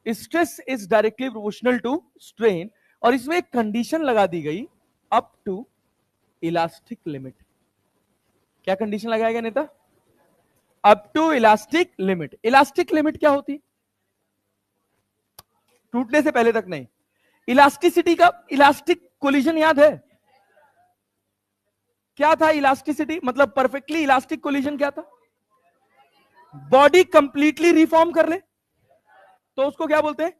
Stress is directly proportional to strain, और इसमें एक कंडीशन लगा दी गई, अप टू इलास्टिक लिमिट। क्या कंडीशन लगाया गया नेता? Up to elastic limit. Elastic limit क्या होती? टूटने से पहले तक नहीं। इलास्टिसिटी का, इलास्टिक कोलिजन याद है क्या था? इलास्टिसिटी मतलब परफेक्टली इलास्टिक कोलिजन क्या था? बॉडी कंप्लीटली रिफॉर्म कर ले तो उसको क्या बोलते हैं?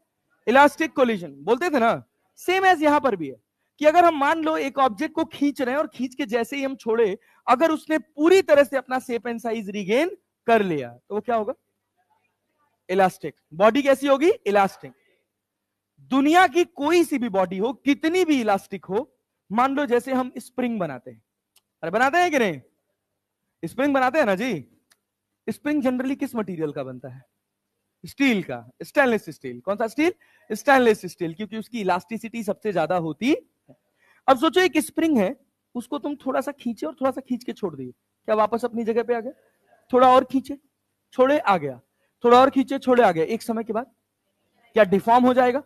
इलास्टिक कोलिजन बोलते थे ना। सेम एज यहां पर भी है कि अगर हम मान लो एक ऑब्जेक्ट को खींच रहे हैं और खींच के जैसे ही हम छोड़े, अगर उसने पूरी तरह से अपना शेप एंड साइज रिगेन कर लिया तो वो क्या होगा? इलास्टिक। बॉडी कैसी होगी? इलास्टिक। दुनिया की कोई सी भी बॉडी हो, कितनी भी इलास्टिक हो, मान लो जैसे हम स्प्रिंग बनाते हैं, अरे बनाते हैं कि नहीं? स्प्रिंग बनाते हैं ना जी। स्प्रिंग जनरली किस मटेरियल का बनता है? स्टील का, स्टेनलेस स्टील। कौन सा स्टील? स्टेनलेस स्टील, क्योंकि उसकी इलास्टिसिटी सबसे ज्यादा होती है। अब सोचो एक स्प्रिंग है, उसको तुम थोड़ा सा खींचे और थोड़ा सा खींच के छोड़ दिए, क्या वापस अपनी जगह पे आ गया? थोड़ा और खींचे, छोड़े, आ गया। थोड़ा और खींचे, छोड़े, आ गया। एक समय के बाद क्या डिफॉर्म हो जाएगा?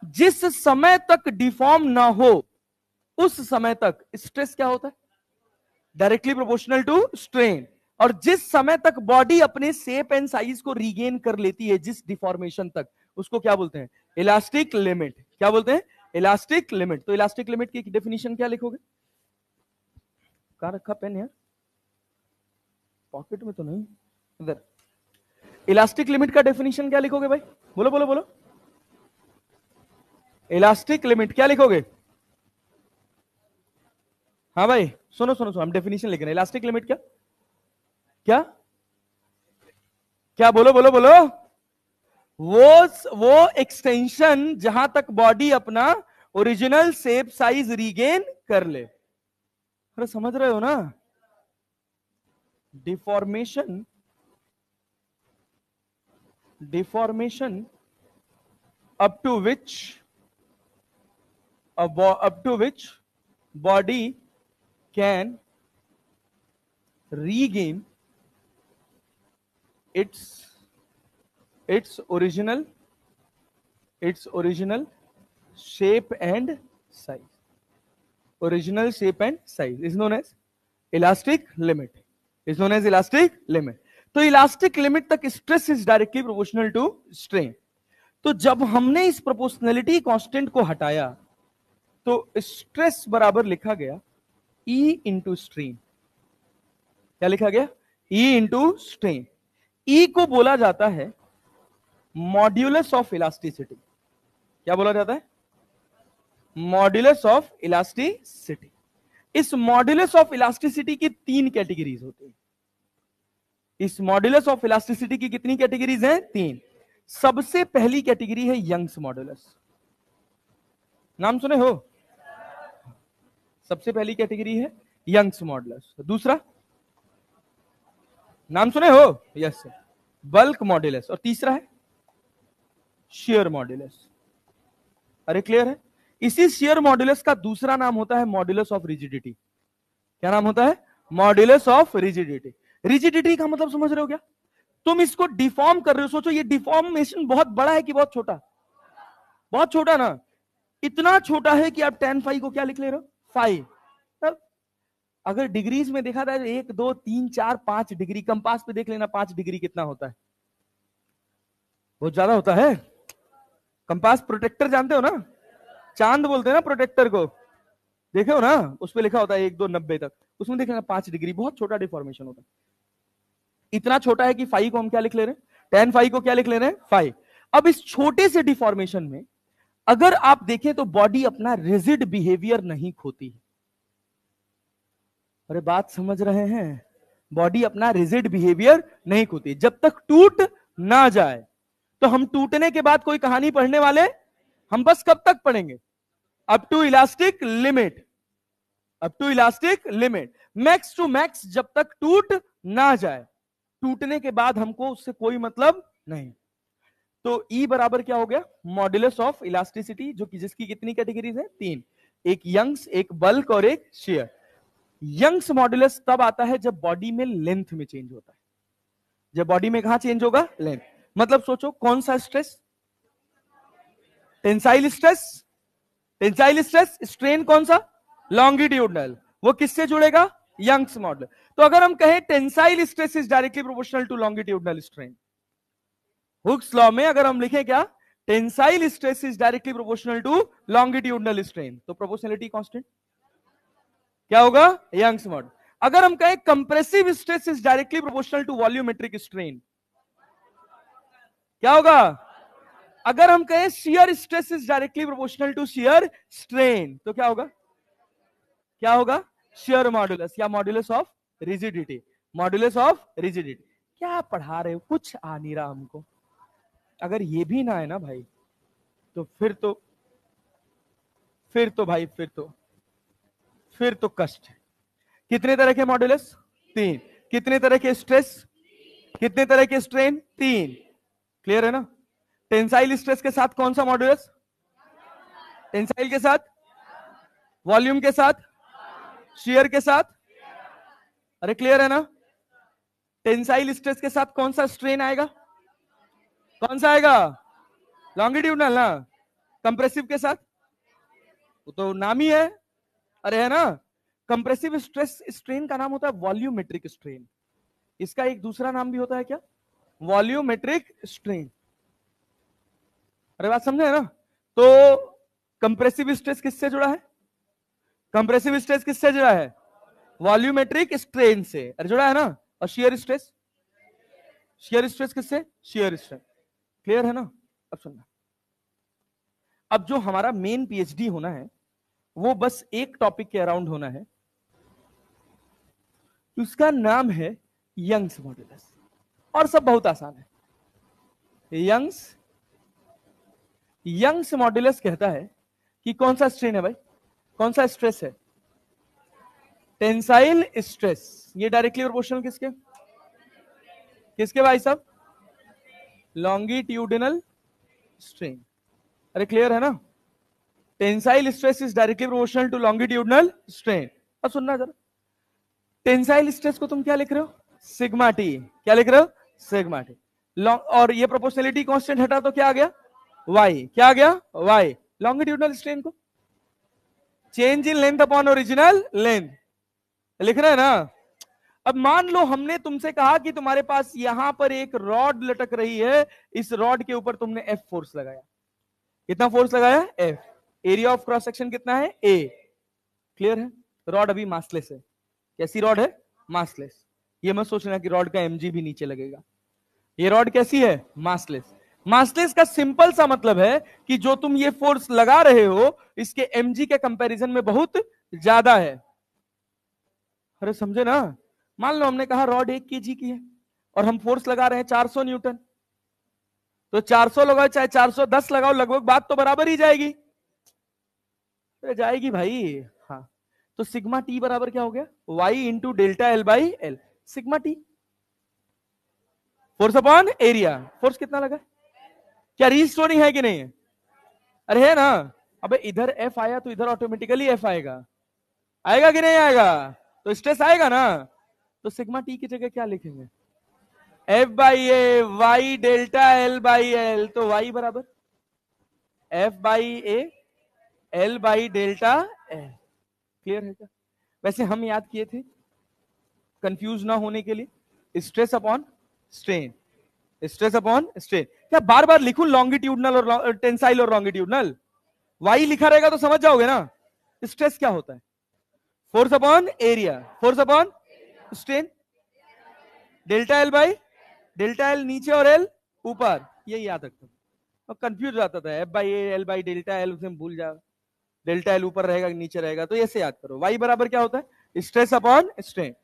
जिस समय तक डिफॉर्म ना हो उस समय तक स्ट्रेस क्या होता है? Directly proportional to strain. और जिस समय तक बॉडी अपने शेप एंड साइज को रीगेन कर लेती है, जिस डिफॉर्मेशन तक, उसको क्या बोलते हैं? Elastic limit. क्या बोलते हैं? Elastic limit. तो इलास्टिक लिमिट की डेफिनेशन क्या लिखोगे? कहां रखा पेन यार? पॉकेट में तो नहीं, इधर। इलास्टिक लिमिट का डेफिनेशन क्या लिखोगे भाई? बोलो बोलो बोलो। इलास्टिक लिमिट क्या लिखोगे? हाँ भाई सुनो सुनो सुनो, हम डेफिनेशन लिख रहे हैं। इलास्टिक लिमिट क्या क्या क्या? बोलो बोलो बोलो। वो एक्सटेंशन जहां तक बॉडी अपना ओरिजिनल शेप साइज रीगेन कर ले। अरे समझ रहे हो ना? Deformation, deformation up to which body can regain its original shape and size. Original shape and size is known as elastic limit. Is known as elastic limit. तो elastic limit तक stress is directly proportional to strain. तो जब हमने इस proportionality constant को हटाया तो stress बराबर लिखा गया E इंटू स्ट्रेन। क्या लिखा गया? E into strain. E को बोला जाता है मॉड्यूलस ऑफ इलास्टिसिटी। क्या बोला जाता है? Modulus of elasticity. इस मॉड्यूलस ऑफ इलास्टिसिटी की 3 कैटेगरीज होती है। इस मॉड्यूलस ऑफ इलास्टिसिटी की कितनी कैटेगरीज हैं? 3। सबसे पहली कैटेगरी है यंग्स मॉड्यूलस। नाम सुने हो? सबसे पहली कैटेगरी है यंग्स मॉडुलस। दूसरा नाम सुने हो? Yes, bulk modulus. और तीसरा है शेयर मॉडुलस। अरे क्लियर है? इसी शेयर मॉडुलस का दूसरा नाम होता है मॉडुलस ऑफ रिजिडिटी। क्या नाम होता है? Modulus of rigidity. रिजिडिटी का मतलब समझ रहे हो क्या? तुम इसको डिफॉर्म कर रहे हो, सोचो ये डिफॉर्मेशन बहुत बड़ा है कि बहुत छोटा? बहुत छोटा ना। इतना छोटा है कि आप tan फाई को क्या लिख ले रहे हो? फाइव। तब अगर डिग्रीज में देखा जाए तो 1 2 3 4 5 डिग्री, कंपास पे देख लेना 5 डिग्री कितना होता है? बहुत ज्यादा होता है। कंपास प्रोटेक्टर जानते हो ना? चांद बोलते हैं ना प्रोटेक्टर को, देखे हो ना? उस पर लिखा होता है 1 2 90 तक, उसमें देख लेना 5 डिग्री। बहुत छोटा डिफॉर्मेशन होता है। इतना छोटा है कि फाइव को हम क्या लिख ले रहे हैं? tan फाइव को क्या लिख ले रहे हैं? फाइव। अब इस छोटे से डिफॉर्मेशन में अगर आप देखें तो बॉडी अपना रिजिड बिहेवियर नहीं खोती है। अरे बात समझ रहे हैं? बॉडी अपना रिजिड बिहेवियर नहीं खोती जब तक टूट ना जाए। तो हम टूटने के बाद कोई कहानी पढ़ने वाले? हम बस कब तक पढ़ेंगे? Up to elastic limit. Up to elastic limit, max to max, जब तक टूट ना जाए। टूटने के बाद हमको उससे कोई मतलब नहीं। तो E बराबर क्या हो गया? मॉडुलस ऑफ इलास्टिसिटी, जो कि जिसकी कितनी कैटेगरीज है? 3। एक यंग्स, एक बल्क और एक शेयर। यंग्स मॉडुलस तब आता है जब बॉडी में लेंथ में चेंज होता है। जब बॉडी में कहां चेंज होगा? लेंथ। मतलब सोचो कौन सा stress? Tensile stress. Tensile stress. Strain कौन सा? लॉन्गिट्यूडनल। वो किससे जुड़ेगा? Young's modulus. तो अगर हम कहें tensile stress is directly proportional to longitudinal strain, Hooke's law में अगर हम लिखें क्या? Tensile stress is directly proportional to longitudinal strain, तो प्रोपोर्शनलिटी कांस्टेंट क्या होगा? Young's modulus. अगर हम कहें compressive stress is directly proportional to volumetric strain, क्या होगा? अगर हम कहें shear stress is directly proportional to shear strain, तो क्या होगा? क्या होगा? शियर मॉडुलस या modulus of rigidity. Modulus of rigidity. क्या पढ़ा रहे हो? कुछ आ नहीं रहा हमको। अगर ये भी ना है ना भाई, तो फिर भाई फिर तो कष्ट है। कितने तरह के मॉडुलस? 3। कितने तरह के स्ट्रेस? कितने तरह के स्ट्रेन? 3। क्लियर है ना? टेंसाइल स्ट्रेस के साथ कौन सा मॉडुलस? टेंसाइल के साथ, वॉल्यूम के साथ, शियर के साथ। अरे क्लियर है ना? टेंसाइल स्ट्रेस के साथ कौन सा स्ट्रेन आएगा? कौन सा आएगा? लॉन्गिट्यूडनल ना। कंप्रेसिव के साथ वो तो नाम ही है। अरे है ना? कंप्रेसिव स्ट्रेस स्ट्रेन का नाम होता है वॉल्यूमेट्रिक स्ट्रेन। इसका एक दूसरा नाम भी होता है क्या? Volumetric strain. अरे बात समझे ना? तो कंप्रेसिव स्ट्रेस किससे जुड़ा है? कंप्रेसिव स्ट्रेस किससे जुड़ा है? वॉल्यूमेट्रिक स्ट्रेन से। अरे जुड़ा है ना? और शियर स्ट्रेस? शियर स्ट्रेस किससे? Shear stress. क्लियर है ना? अब सुनना, अब जो हमारा मेन पीएचडी होना है वो बस एक टॉपिक के अराउंड होना है, उसका नाम है यंग्स मॉडुलस। और सब बहुत आसान है। यंग्स मॉडुलस कहता है कि कौन सा स्ट्रेन है भाई? कौन सा स्ट्रेस है? Tensile stress. ये डायरेक्टली प्रोपोर्शनल किसके? किसके भाई साहब? Longitudinal strain. अरे क्लियर है ना? Tensile stress is directly proportional to longitudinal strain. अब सुनना जरा, टेंसाइल स्ट्रेस को तुम क्या लिख रहे हो? Sigma T. क्या लिख रहे हो? Sigma T. और ये प्रोपोर्शनलिटी कांस्टेंट हटा तो क्या आ गया? वाई। क्या आ गया? वाई। लॉन्गिट्यूडिनल स्ट्रेन को change in length upon original length लिख रहे हैं ना? अब मान लो हमने तुमसे कहा कि तुम्हारे पास यहां पर एक रॉड लटक रही है, इस रॉड के ऊपर तुमने एफ फोर्स लगाया। कितना फोर्स लगाया? F. Area of cross section कितना है? ए। क्लियर है? रॉड अभी मासलेस है। कैसी रॉड है? मासलेस। ये मत सोचना कि रॉड का एमजी भी नीचे लगेगा। ये रॉड कैसी है? मासलेस। मासलेस का सिंपल सा मतलब है कि जो तुम ये फोर्स लगा रहे हो इसके एमजी के कंपैरिजन में बहुत ज्यादा है। अरे समझे ना? मान लो हमने कहा रॉड 1 kg की है और हम फोर्स लगा रहे हैं 400 न्यूटन, तो 400 लगाओ चाहे 410 लगाओ, लगभग बात तो बराबर ही जाएगी। अरे जाएगी भाई। हाँ, तो सिग्मा टी बराबर क्या हो गया, Y into delta L by L, sigma T force upon area. Force कितना लगा, क्या रीस्टोरिंग है कि नहीं है, अरे है ना। अबे इधर एफ आया तो इधर ऑटोमेटिकली एफ आएगा, आएगा कि नहीं आएगा, तो स्ट्रेस आएगा ना। तो सिग्मा टी की जगह क्या लिखेंगे, F by A Y delta L by L, तो वाई बराबर F by A L by delta L. Clear है क्या। वैसे हम याद किए थे कंफ्यूज ना होने के लिए, stress upon strain, stress upon strain. क्या बार बार लिखूं लॉन्गिट्यूडनल और टेंसाइल और लॉन्गिट्यूडनल, वाई लिखा रहेगा तो समझ जाओगे ना। स्ट्रेस क्या होता है, force upon area, force upon strain, delta L by delta L नीचे और एल ऊपर, यही याद रखता हूं। और कंफ्यूज जाता था F by L by delta L, उसे भूल जाओ, डेल्टा एल ऊपर रहेगा नीचे रहेगा, तो ऐसे याद करो। वाई बराबर क्या होता है, स्ट्रेस अपॉन स्ट्रेन।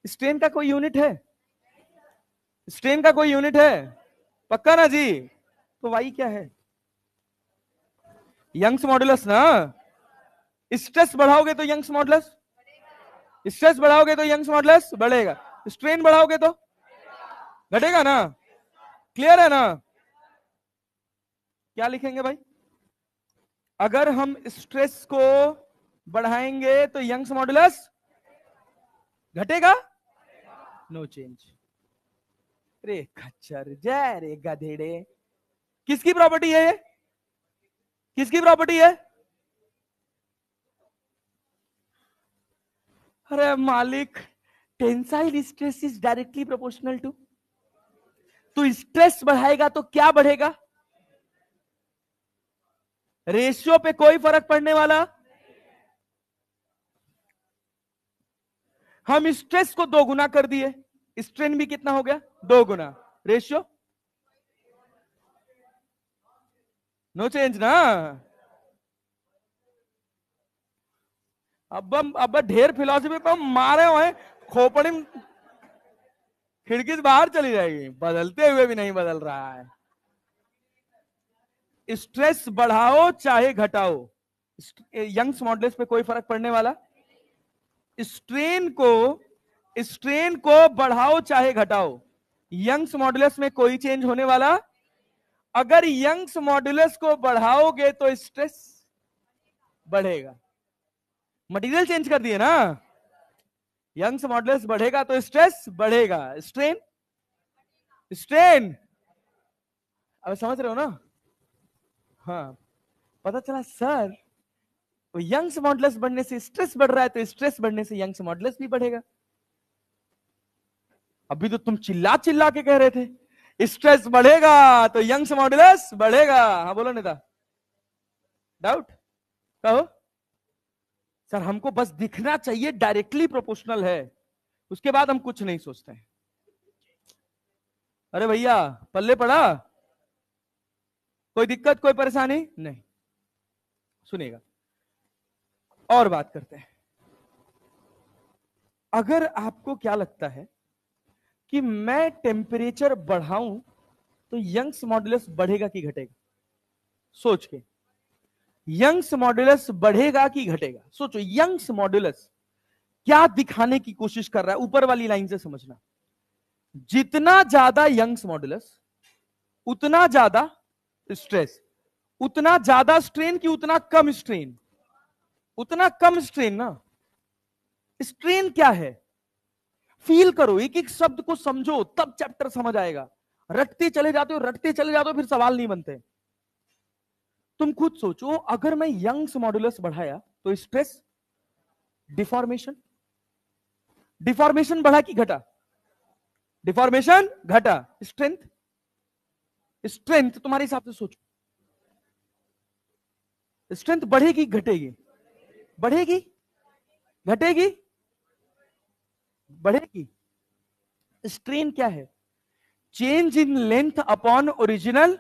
स्ट्रेन का कोई यूनिट है, स्ट्रेन का कोई यूनिट है, पक्का ना जी। तो वाई क्या है, यंग्स मॉडुलस ना। स्ट्रेस बढ़ाओगे तो यंग्स मॉडुलस, स्ट्रेस बढ़ाओगे तो यंग्स मॉडुलस बढ़ेगा, स्ट्रेन बढ़ाओगे तो घटेगा ना। क्लियर है ना। क्या लिखेंगे भाई, अगर हम स्ट्रेस को बढ़ाएंगे तो यंग्स मॉडुलस घटेगा, नो चेंज। रे खच्चर जय रे गधेड़े, किसकी प्रॉपर्टी है ये, किसकी प्रॉपर्टी है, अरे मालिक, tensile stress is directly proportional to, तो स्ट्रेस बढ़ाएगा तो क्या बढ़ेगा, रेशियो पे कोई फर्क पड़ने वाला। हम स्ट्रेस को 2 गुना कर दिए, स्ट्रेन भी कितना हो गया 2 गुना, रेशियो नो चेंज ना। अब ढेर फिलॉसफी पे मारे हुए खोपड़ी खिड़की से बाहर चली जाएगी, बदलते हुए भी नहीं बदल रहा है। स्ट्रेस बढ़ाओ चाहे घटाओ, यंग्स मॉडुलस पे कोई फर्क पड़ने वाला, स्ट्रेन को बढ़ाओ चाहे घटाओ, यंग्स मॉडुलस में कोई चेंज होने वाला। अगर यंग्स मॉडुलस को बढ़ाओगे तो स्ट्रेस बढ़ेगा, मटेरियल चेंज कर दिए ना, यंग्स मॉडुलस बढ़ेगा तो स्ट्रेस बढ़ेगा, स्ट्रेन स्ट्रेन, अब समझ रहे हो ना। हाँ, पता चला सर यंग्स मॉडुलस बढ़ने से स्ट्रेस बढ़ रहा है, तो स्ट्रेस बढ़ने से यंग्स मॉडुलस भी बढ़ेगा। अभी तो तुम चिल्ला चिल्ला के कह रहे थे स्ट्रेस बढ़ेगा तो यंग्स मॉडुलस बढ़ेगा। हाँ बोलो नेता, डाउट कहो। सर हमको बस दिखना चाहिए डायरेक्टली प्रोपोर्शनल है, उसके बाद हम कुछ नहीं सोचते हैं। अरे भैया पल्ले पड़ा, कोई दिक्कत कोई परेशानी नहीं, सुनिएगा और बात करते हैं। अगर आपको क्या लगता है कि मैं टेम्परेचर बढ़ाऊं तो यंग्स मॉडुलस बढ़ेगा कि घटेगा, सोच के, यंग्स मॉडुलस बढ़ेगा कि घटेगा, सोचो। यंग्स मॉडुलस क्या दिखाने की कोशिश कर रहा है, ऊपर वाली लाइन से समझना, जितना ज्यादा यंग्स मॉडुलस उतना ज्यादा स्ट्रेस, उतना ज्यादा स्ट्रेन की उतना कम स्ट्रेन, उतना कम स्ट्रेन ना। स्ट्रेन क्या है, फील करो, एक एक शब्द को समझो तब चैप्टर समझ आएगा। रटते चले जाते हो, रटते चले जाते हो, फिर सवाल नहीं बनते। तुम खुद सोचो, अगर मैं यंग्स मॉडुलस बढ़ाया तो स्ट्रेस, डिफॉर्मेशन, डिफॉर्मेशन बढ़ा कि घटा, डिफॉर्मेशन घटा, स्ट्रेंथ, स्ट्रेंथ तुम्हारे हिसाब से सोचो, स्ट्रेंथ बढ़ेगी घटेगी, बढ़ेगी घटेगी बढ़ेगी। स्ट्रेन क्या है, change in length upon original,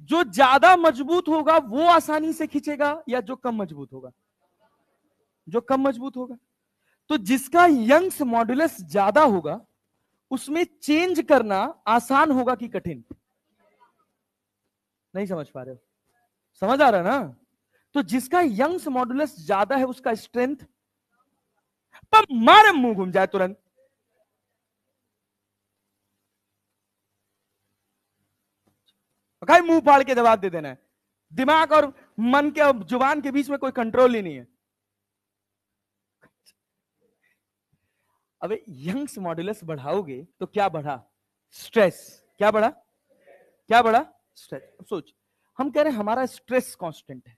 जो ज्यादा मजबूत होगा वो आसानी से खींचेगा या जो कम मजबूत होगा, जो कम मजबूत होगा। तो जिसका यंग्स मॉडुलस ज्यादा होगा उसमें चेंज करना आसान होगा कि कठिन, नहीं समझ पा रहे हो, समझ आ रहा है ना। तो जिसका यंग्स मॉडुलस ज्यादा है उसका स्ट्रेंथ पर मारे मुंह घूम जाए तुरंत। मुंह फाड़ के जवाब दे देना है। दिमाग और मन के और जुबान के बीच में कोई कंट्रोल ही नहीं है। अबे यंग्स मॉड्यूलस बढ़ाओगे तो क्या बढ़ा? स्ट्रेस। क्या बढ़ा? क्या बढ़ा? स्ट्रेस। अब सोच, हम कह रहे हैं हमारा स्ट्रेस कांस्टेंट है।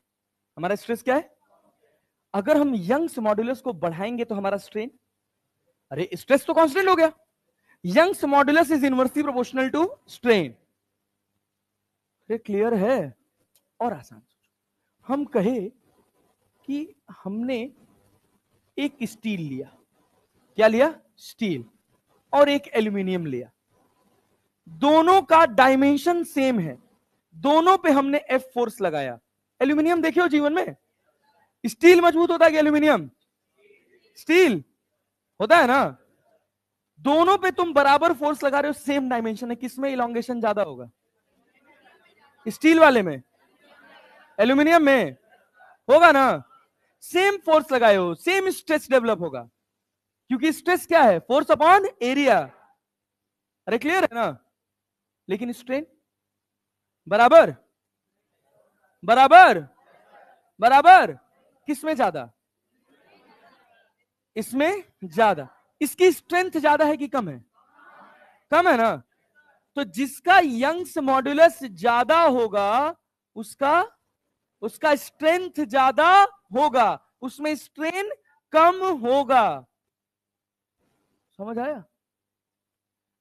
हमारा स्ट्रेस क्या है? अगर हम यंग्स मॉड्यूलस को बढ़ाएंगे तो हमारा स्ट्रेन, अरे स्ट्रेस तो कांस्टेंट हो गया। Young's modulus is inversely proportional to strain. ये क्लियर है? और आसान सोचो, हम कहे कि हमने एक स्टील लिया। क्या लिया? स्टील। और एक एल्यूमिनियम लिया। दोनों का डायमेंशन सेम है, दोनों पे हमने एफ फोर्स लगाया। एल्यूमिनियम देखे हो जीवन में? स्टील मजबूत होता है कि एल्यूमिनियम? स्टील होता है ना। दोनों पे तुम बराबर फोर्स लगा रहे हो, सेम डायमेंशन है, किसमें इलॉन्गेशन ज्यादा होगा? स्टील वाले में? एल्यूमिनियम में? होगा ना। सेम फोर्स लगाए हो, सेम स्ट्रेस डेवलप होगा, क्योंकि स्ट्रेस क्या है? Force upon area. अरे क्लियर है ना? लेकिन स्ट्रेन बराबर बराबर बराबर, किसमें ज्यादा? इसमें ज्यादा। इसकी स्ट्रेंथ ज्यादा है कि कम है? कम है ना। तो जिसका यंग्स मॉड्यूलस ज्यादा होगा उसका उसका स्ट्रेंथ ज्यादा होगा, उसमें स्ट्रेन कम होगा। समझ आया?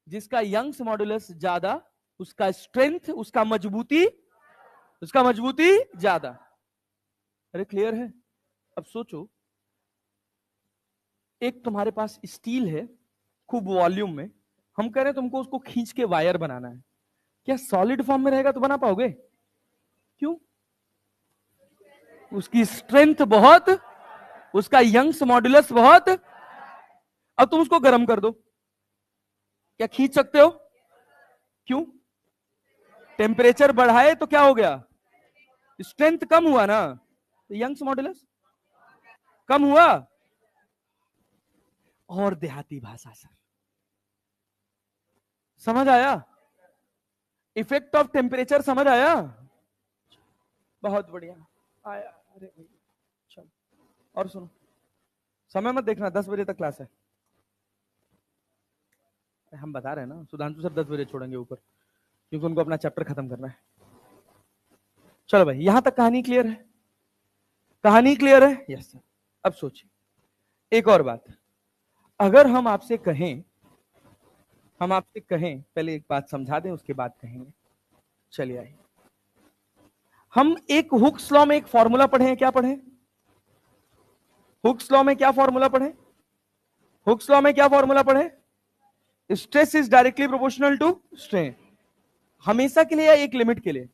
जिसका यंग्स मॉड्यूलस ज्यादा उसका स्ट्रेंथ, उसका मजबूती ज्यादा। अरे क्लियर है? अब सोचो, एक तुम्हारे पास स्टील है खूब वॉल्यूम में, हम कह रहे हैं तुमको उसको खींच के वायर बनाना है। क्या सॉलिड फॉर्म में रहेगा तो बना पाओगे? क्यों? उसकी स्ट्रेंथ बहुत, उसका यंग्स मॉड्यूलस बहुत। अब तुम उसको गर्म कर दो, क्या खींच सकते हो? क्यों? टेम्परेचर बढ़ाए तो क्या हो गया? स्ट्रेंथ कम हुआ ना, तो यंग्स मॉड्यूलस कम हुआ। और देहाती भाषा सर, समझ आया? इफेक्ट ऑफ टेम्परेचर समझ आया? बहुत बढ़िया आया। अरे चलो, और सुनो, समय मत देखना, 10 बजे तक क्लास है। हम बता रहे हैं ना, सुधांशु सर 10 बजे छोड़ेंगे ऊपर, क्योंकि उनको अपना चैप्टर खत्म करना है। चलो भाई, यहां तक कहानी क्लियर है? कहानी क्लियर है? Yes sir. अब सोचिए एक और बात, अगर हम आपसे कहें पहले एक बात समझा दें उसके बाद कहेंगे। चलिए आइए, हम एक हुक्स लॉ में एक फॉर्मूला पढ़े हैं। क्या पढ़े? हुक्स लॉ में क्या फॉर्मूला पढ़े? हुक्स लॉ में क्या फॉर्मूला पढ़े? Stress is directly proportional to strain. हमेशा के लिए या एक लिमिट के लिए?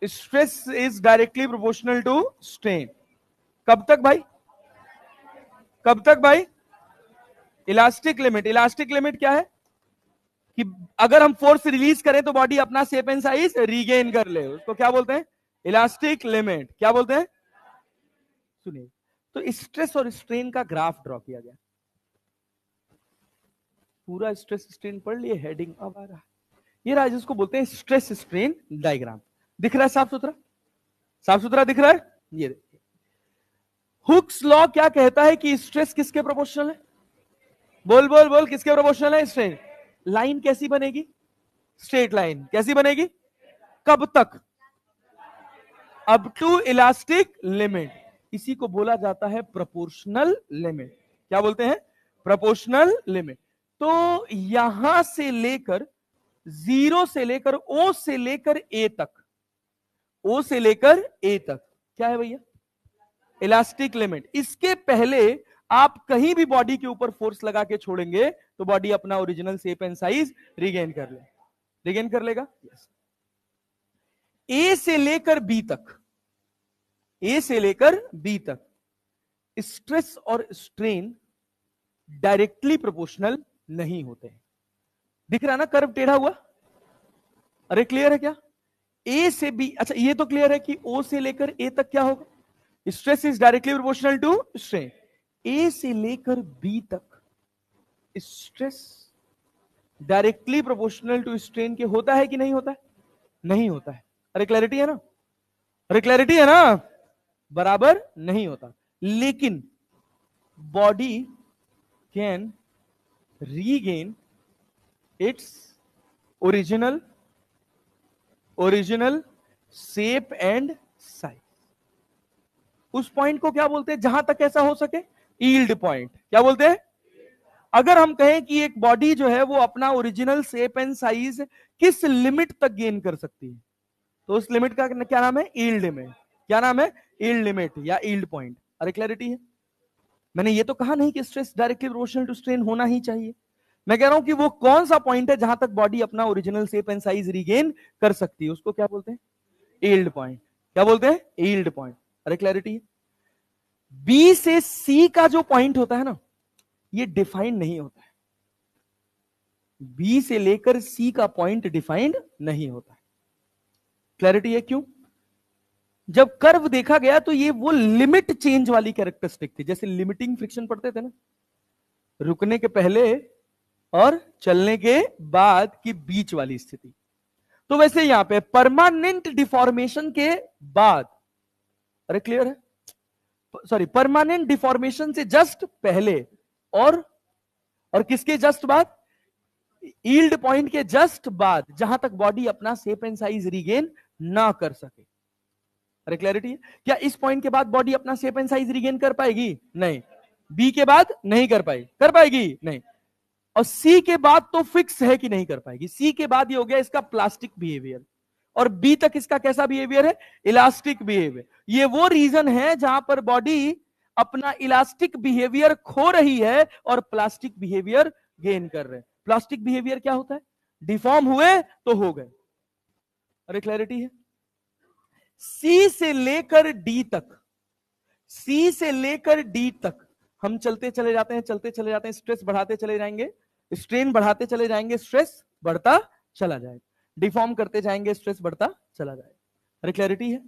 Stress is directly proportional to strain. कब तक भाई? कब तक भाई? Elastic limit. इलास्टिक लिमिट क्या है? कि अगर हम फोर्स रिलीज करें तो बॉडी अपना शेप एंड साइज रीगेन कर ले, उसको क्या बोलते हैं? Elastic limit. क्या बोलते हैं? सुनिए, तो स्ट्रेस और स्ट्रेन का ग्राफ ड्रॉ किया गया। पूरा स्ट्रेस स्ट्रेन पढ़ लिए, हेडिंग अब आ रहा है। ये रहा जिसको बोलते हैं स्ट्रेस स्ट्रेन डायग्राम। दिख रहा है साफ सुथरा? साफ सुथरा दिख रहा है? ये देखिए, हुक्स लॉ क्या कहता है कि स्ट्रेस किसके प्रोपोर्शनल है? बोल बोल बोल, किसके प्रोपोर्शनल है? स्ट्रेन। लाइन कैसी बनेगी? Straight line. कैसी बनेगी? कब तक? Up to elastic limit. इसी को बोला जाता है प्रोपोर्शनल लिमिट। क्या बोलते हैं? Proportional limit. तो यहां से लेकर, जीरो से लेकर, ओ से लेकर ए तक, ओ से लेकर ए तक क्या है भैया? Elastic limit. इसके पहले आप कहीं भी बॉडी के ऊपर फोर्स लगा के छोड़ेंगे तो बॉडी अपना original shape and size regain कर ले, रिगेन कर लेगा। यस। ए से लेकर बी तक, ए से लेकर बी तक स्ट्रेस और स्ट्रेन डायरेक्टली प्रोपोर्शनल नहीं होते हैं। दिख रहा ना कर्व टेढ़ा हुआ? अरे क्लियर है क्या? ए से बी, अच्छा ये तो क्लियर है कि ओ से लेकर ए तक क्या होगा? Stress is directly proportional to strain. A से लेकर बी तक stress directly proportional to strain के होता है कि नहीं होता है? नहीं होता है। अरे क्लैरिटी है ना? अरे क्लैरिटी है ना? बराबर नहीं होता। लेकिन body can regain its original shape and size. उस पॉइंट को क्या बोलते हैं जहां तक ऐसा हो सके? Yield point. क्या बोलते हैं? अगर हम कहें कि एक बॉडी जो है वो अपना ओरिजिनल शेप एंड साइज किस लिमिट तक गेन कर सकती है, तो उस लिमिट का क्या नाम है? Yield limit. क्या नाम है? यील्ड लिमिट या यील्ड पॉइंट। अरे क्लैरिटी है? मैंने ये तो कहा नहीं कि stress directly proportional to strain होना ही चाहिए। मैं कह रहा हूं कि वो कौन सा पॉइंट है जहां तक बॉडी अपना original shape and size regain कर सकती है, उसको क्या बोलते हैं? Yield point. क्या बोलते हैं? Yield point. अरे क्लैरिटी है? बी से सी का जो पॉइंट होता है ना, ये डिफाइंड नहीं होता है। बी से लेकर सी का पॉइंट डिफाइंड नहीं होता है। क्लैरिटी है? क्यों? जब कर्व देखा गया तो ये वो लिमिट चेंज वाली कैरेक्टरिस्टिक थी, जैसे लिमिटिंग फ्रिक्शन पढ़ते थे ना, रुकने के पहले और चलने के बाद की बीच वाली स्थिति। तो वैसे यहां पे परमानेंट डिफॉर्मेशन के बाद, अरे क्लियर है? सॉरी, परमानेंट डिफॉर्मेशन से जस्ट पहले और किसके जस्ट बाद? यील्ड पॉइंट के जस्ट बाद, जहां तक बॉडी अपना शेप एंड साइज रीगेन ना कर सके। अरे क्लैरिटी है? क्या इस पॉइंट के बाद बॉडी अपना शेप एंड साइज रीगेन कर पाएगी? नहीं। बी के बाद नहीं कर पाएगी। कर पाएगी? नहीं। और सी के बाद तो फिक्स है कि नहीं कर पाएगी। सी के बाद ये हो गया इसका प्लास्टिक बिहेवियर, और बी तक इसका कैसा बिहेवियर है? Elastic behaviour. ये वो रीजन है जहां पर बॉडी अपना इलास्टिक बिहेवियर खो रही है और प्लास्टिक बिहेवियर गेन कर रहे हैं। प्लास्टिक बिहेवियर क्या होता है? डिफॉर्म हुए तो हो गए। अरे क्लैरिटी है? सी से लेकर डी तक, सी से लेकर डी तक हम चलते चले जाते हैं, चलते चले जाते हैं, स्ट्रेस बढ़ाते चले जाएंगे, स्ट्रेन बढ़ाते चले जाएंगे, स्ट्रेस बढ़ता चला जाएगा, डिफॉर्म करते जाएंगे, स्ट्रेस बढ़ता चला जाएगा। अरे क्लैरिटी है?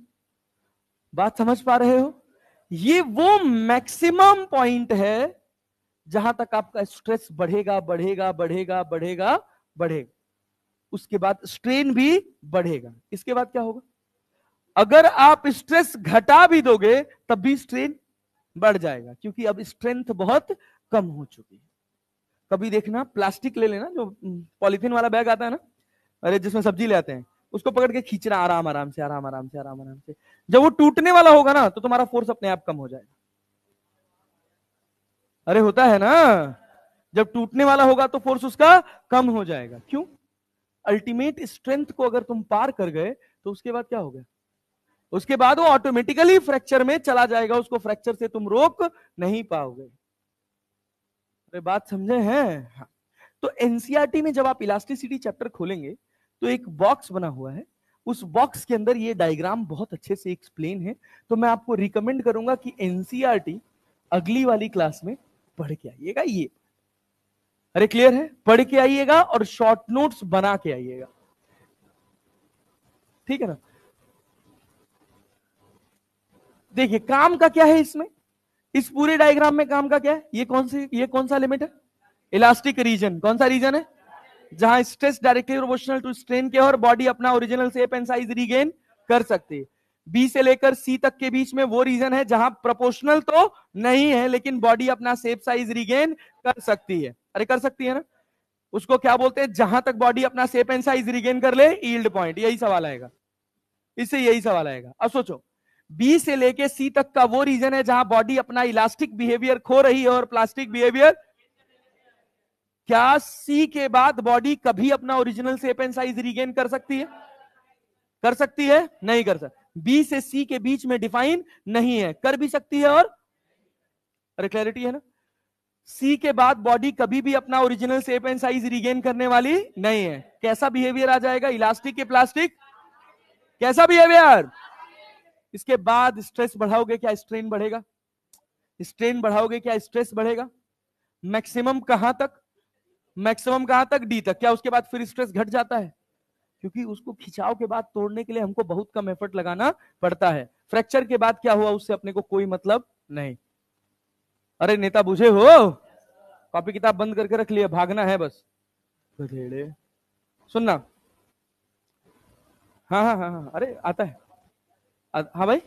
बात समझ पा रहे हो? ये वो मैक्सिमम पॉइंट है जहां तक आपका स्ट्रेस बढ़ेगा बढ़ेगा बढ़ेगा बढ़ेगा बढ़ेगा, उसके बाद स्ट्रेन भी बढ़ेगा। इसके बाद क्या होगा? अगर आप स्ट्रेस घटा भी दोगे तब भी स्ट्रेन बढ़ जाएगा, क्योंकि अब स्ट्रेंथ बहुत कम हो चुकी है। कभी देखना, प्लास्टिक ले लेना, जो पॉलिथीन वाला बैग आता है ना, अरे जिसमें सब्जी ले आते हैं, उसको पकड़ के खींचना आराम आराम से, आराम आराम से, आराम आराम से। जब वो टूटने वाला होगा ना, तो तुम्हारा फोर्स अपने आप कम हो जाएगा। अरे होता है ना, जब टूटने वाला होगा तो फोर्स उसका कम हो जाएगा। क्यों? अल्टीमेट स्ट्रेंथ को अगर तुम पार कर गए तो उसके बाद क्या होगा? उसके बाद वो ऑटोमेटिकली फ्रैक्चर में चला जाएगा, उसको फ्रैक्चर से तुम रोक नहीं पाओगे। अरे बात समझे हैं? हाँ। तो एनसीईआरटी में जब आप इलास्टिसिटी चैप्टर खोलेंगे तो एक बॉक्स बना हुआ है, उस बॉक्स के अंदर ये डायग्राम बहुत अच्छे से एक्सप्लेन है। तो मैं आपको रिकमेंड करूंगा कि एनसीईआरटी अगली वाली क्लास में पढ़ के आइएगा ये। अरे क्लियर है? पढ़ के आइएगा और शॉर्ट नोट्स बना के आइएगा, ठीक है ना? देखिए काम का क्या है इसमें, इस पूरे डायग्राम में काम का क्या है? ये कौन सा लिमिट है? Elastic region. कौन सा रीजन है? जहां stress directly proportional to strain के और बॉडी अपना original shape and size regain कर सकती है। बी से लेकर सी तक के बीच में वो रीजन है जहां प्रोपोर्शनल तो नहीं है, लेकिन बॉडी अपना शेप साइज रीगेन कर सकती है। अरे कर सकती है ना? उसको क्या बोलते हैं? जहां तक बॉडी अपना शेप एंड साइज रीगेन कर ले, यील्ड पॉइंट। यही सवाल आएगा, इससे यही सवाल आएगा। अब सोचो, बी से लेके सी तक का वो रीजन है जहां बॉडी अपना इलास्टिक बिहेवियर खो रही है और प्लास्टिक बिहेवियर। क्या सी के बाद बॉडी कभी अपना original shape and size regain कर सकती है? कर सकती है? नहीं कर सकती। बी से सी के बीच में डिफाइन नहीं है, कर भी सकती है और। अरे क्लैरिटी है ना? सी के बाद बॉडी कभी भी अपना original shape and size regain करने वाली नहीं है। कैसा बिहेवियर आ जाएगा? इलास्टिक के प्लास्टिक। कैसा बिहेवियर? इसके बाद स्ट्रेस बढ़ाओगे क्या स्ट्रेन बढ़ेगा? स्ट्रेन बढ़ाओगे क्या स्ट्रेस बढ़ेगा? मैक्सिमम कहां तक? मैक्सिमम कहां तक? डी तक। क्या उसके बाद फिर स्ट्रेस घट जाता है? क्योंकि उसको खिंचाव के बाद तोड़ने के लिए हमको बहुत कम एफर्ट लगाना पड़ता है। फ्रैक्चर के बाद क्या हुआ उससे अपने को कोई मतलब नहीं। अरे नेता बुझे हो, कॉपी किताब बंद करके रख लिया, भागना है बस गधेड़े। सुनना, हाँ हाँ हाँ हाँ, अरे आता है। हाँ भाई,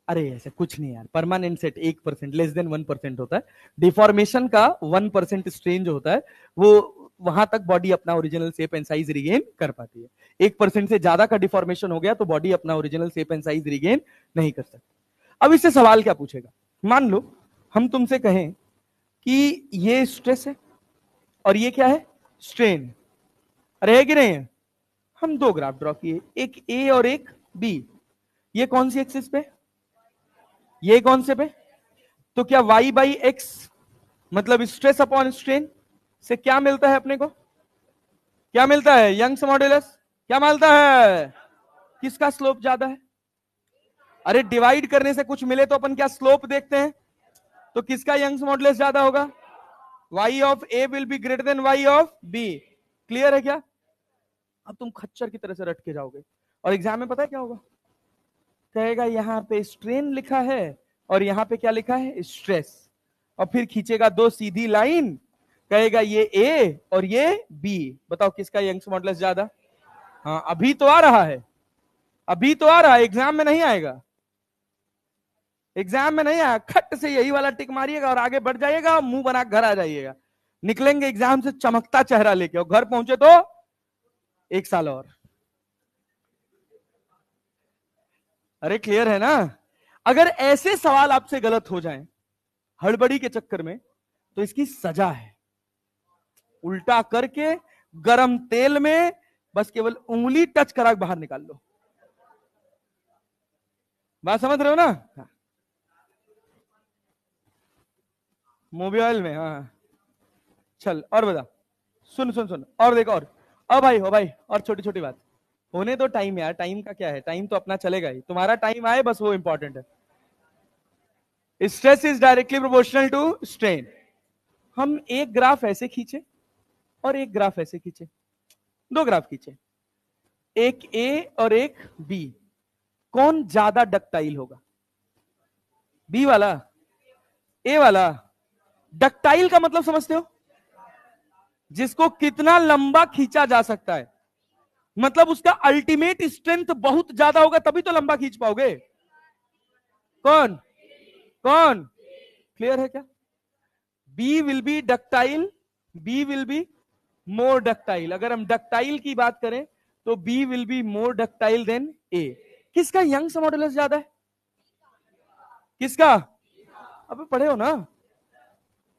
अरे ऐसा कुछ नहीं यार, परमानेंट सेट 1%, लेस देन 1% होता है। डिफॉर्मेशन का 1% स्ट्रेन जो होता है वो वहां तक बॉडी अपना original shape and size regain कर पाती है। 1% से ज्यादा का डिफॉर्मेशन हो गया तो बॉडी अपना original shape and size regain नहीं कर सकती। अब इससे सवाल क्या पूछेगा, मान लो हम तुमसे कहें कि ये स्ट्रेस है और ये क्या है, स्ट्रेन। अरे है कि नहीं है? हम दो ग्राफ ड्रॉ किए, एक ए और एक बी। ये कौन सी एक्सिस पे, ये कौन से पे? तो क्या y बाई एक्स मतलब स्ट्रेस अपॉन स्ट्रेन से क्या मिलता है अपने को, क्या मिलता है, यंग्स मॉड्यूलस। क्या मिलता है, किसका स्लोप ज्यादा है? अरे डिवाइड करने से कुछ मिले तो अपन क्या स्लोप देखते हैं, तो किसका यंग्स मॉड्यूलस ज्यादा होगा, y of a will be greater than y of b। Clear है क्या? अब तुम खच्चर की तरह से रट के जाओगे और एग्जाम में पता है क्या होगा, कहेगा यहां पे स्ट्रेन लिखा है और यहां पे क्या लिखा है, स्ट्रेस, और फिर खींचेगा दो सीधी लाइन, कहेगा ये ए और ये बी, बताओ किसका यंग्स मॉडुलस ज्यादा। हाँ अभी तो आ रहा है, अभी तो आ रहा है, एग्जाम में नहीं आएगा, एग्जाम में नहीं आया, खट से यही वाला टिक मारिएगा और आगे बढ़ जाइएगा और मुंह बना घर आ जाइएगा। निकलेंगे एग्जाम से चमकता चेहरा लेके और घर पहुंचे तो 1 साल और। अरे क्लियर है ना? अगर ऐसे सवाल आपसे गलत हो जाएं हड़बड़ी के चक्कर में तो इसकी सजा है, उल्टा करके गरम तेल में बस केवल उंगली टच करा बाहर निकाल लो। बात समझ रहे हो ना? हाँ। मोबाइल में, हाँ चल और बता, सुन सुन सुन और देख, और अब भाई हो भाई, और छोटी छोटी बात होने दो, टाइम यार, टाइम का क्या है, टाइम तो अपना चलेगा ही, तुम्हारा टाइम आए बस वो इंपॉर्टेंट है। Stress is directly proportional to strain. हम एक ग्राफ ऐसे खींचे और एक ग्राफ ऐसे खींचे, दो ग्राफ खींचे, एक ए और एक बी, कौन ज्यादा डक्टाइल होगा, बी वाला, ए वाला? डक्टाइल का मतलब समझते हो, जिसको कितना लंबा खींचा जा सकता है, मतलब उसका अल्टीमेट स्ट्रेंथ बहुत ज्यादा होगा तभी तो लंबा खींच पाओगे। कौन कौन, क्लियर है क्या? B will be ductile, b will be more ductile. अगर हम डक्टाइल की बात करें तो b will be more ductile then a. किसका यंग्स मॉडुलस ज्यादा है, किसका? अबे पढ़े हो ना,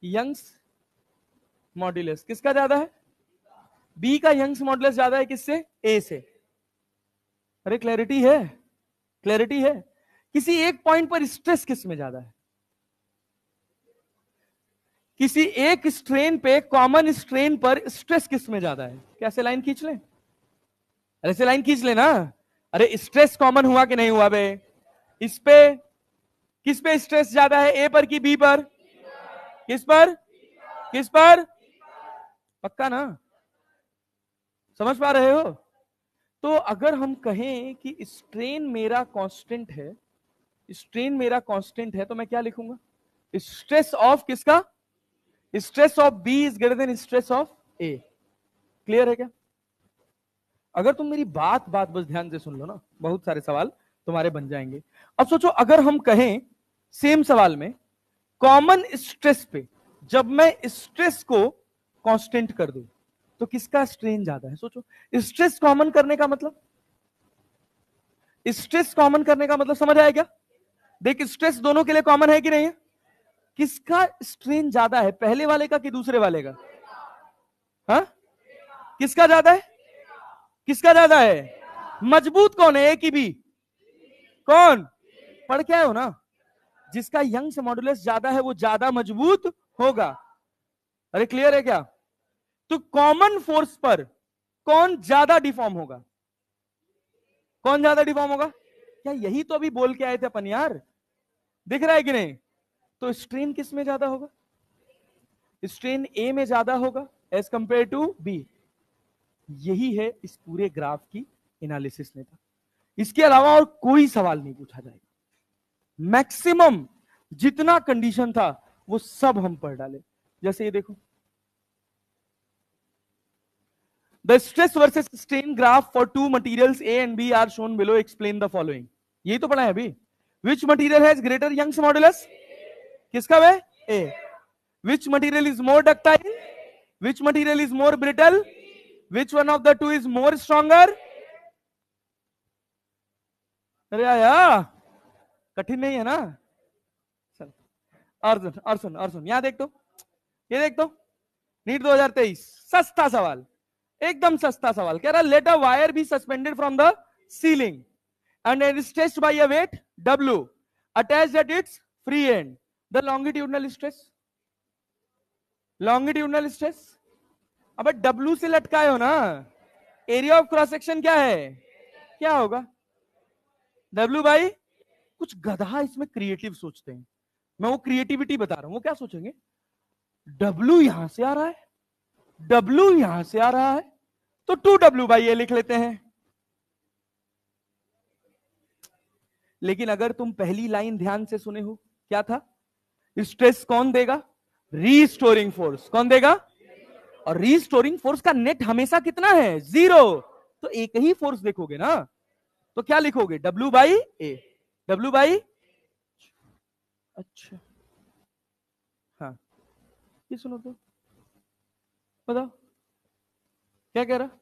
यंग्स मॉडुलस किसका ज्यादा है, बी का यंग्स मॉडुलस ज्यादा है किससे, ए से। अरे क्लैरिटी है, क्लैरिटी है। किसी एक पॉइंट पर स्ट्रेस किस में ज्यादा है, किसी एक स्ट्रेन पे, कॉमन स्ट्रेन पर स्ट्रेस किस में ज्यादा है? कैसे लाइन खींच ले, ऐसे लाइन खींच लेना। अरे स्ट्रेस कॉमन हुआ कि नहीं हुआ बे, इस पे, किस पे स्ट्रेस ज्यादा है, ए पर कि बी पर, किस पर, किस पर? पक्का ना, समझ पा रहे हो? तो अगर हम कहें कि स्ट्रेन मेरा कांस्टेंट है, स्ट्रेन मेरा कांस्टेंट है, तो मैं क्या लिखूंगा, स्ट्रेस ऑफ किसका, stress of B is greater than stress of A. Clear है क्या? अगर तुम मेरी बात बात बस ध्यान से सुन लो ना, बहुत सारे सवाल तुम्हारे बन जाएंगे। अब सोचो अगर हम कहें सेम सवाल में कॉमन स्ट्रेस पे जब मैं स्ट्रेस को कांस्टेंट कर दूं तो किसका स्ट्रेन ज्यादा है? सोचो, स्ट्रेस कॉमन करने का मतलब, स्ट्रेस कॉमन करने का मतलब समझ आया क्या? देख स्ट्रेस दोनों के लिए कॉमन है कि नहीं है, किसका स्ट्रेन ज्यादा है, पहले वाले का कि दूसरे वाले का? हाँ, किसका ज्यादा है, किसका ज्यादा है? मजबूत कौन है, ए की बी? कौन? पढ़ के आए हो ना, जिसका यंग्स मॉडुलस ज्यादा है वो ज्यादा मजबूत होगा। अरे क्लियर है क्या? तो कॉमन फोर्स पर कौन ज्यादा डिफॉर्म होगा, कौन ज्यादा डिफॉर्म होगा? क्या यही तो अभी बोल के आए थे अपन यार, दिख रहा है कि नहीं? तो स्ट्रेन किस में ज्यादा होगा, स्ट्रेन ए में ज्यादा होगा एज कंपेयर टू बी। यही है इस पूरे ग्राफ की एनालिसिस में था, इसके अलावा और कोई सवाल नहीं पूछा जाएगा। मैक्सिमम जितना कंडीशन था वो सब हम पढ़ डाले। जैसे ये देखो, the stress versus strain graph for two materials a and b are shown below, explain the following. यही तो पढ़ा है अभी। Which material has greater Young's modulus? किसका वे? A. Which material is more ductile? Which material is more brittle? Which one of the two is more stronger? अरे यार कठिन नहीं है ना। चल और सुन यहां देख तो, ये देख तो, नीट 2023 सस्ता सवाल, एकदम सस्ता सवाल। कह रहा let a wire B suspended from the ceiling and it is stretched by a weight W attached at its free end. The longitudinal stress, longitudinal stress, अब W से लटकाए हो ना, एरिया ऑफ क्रॉस सेक्शन क्या है, क्या होगा? W by, कुछ गधा इसमें क्रिएटिव सोचते हैं, मैं वो क्रिएटिविटी बता रहा हूं। वो क्या सोचेंगे, W यहां से आ रहा है, W यहां से आ रहा है, तो 2W बाई ए लिख लेते हैं। लेकिन अगर तुम पहली लाइन ध्यान से सुने हो, क्या था? स्ट्रेस कौन देगा? Restoring force. कौन देगा? और रीस्टोरिंग फोर्स का नेट हमेशा कितना है? 0। तो एक ही फोर्स देखोगे ना, तो क्या लिखोगे? W by A. W by, अच्छा हाँ, ये सुनो तो, बताओ क्या कह रहा?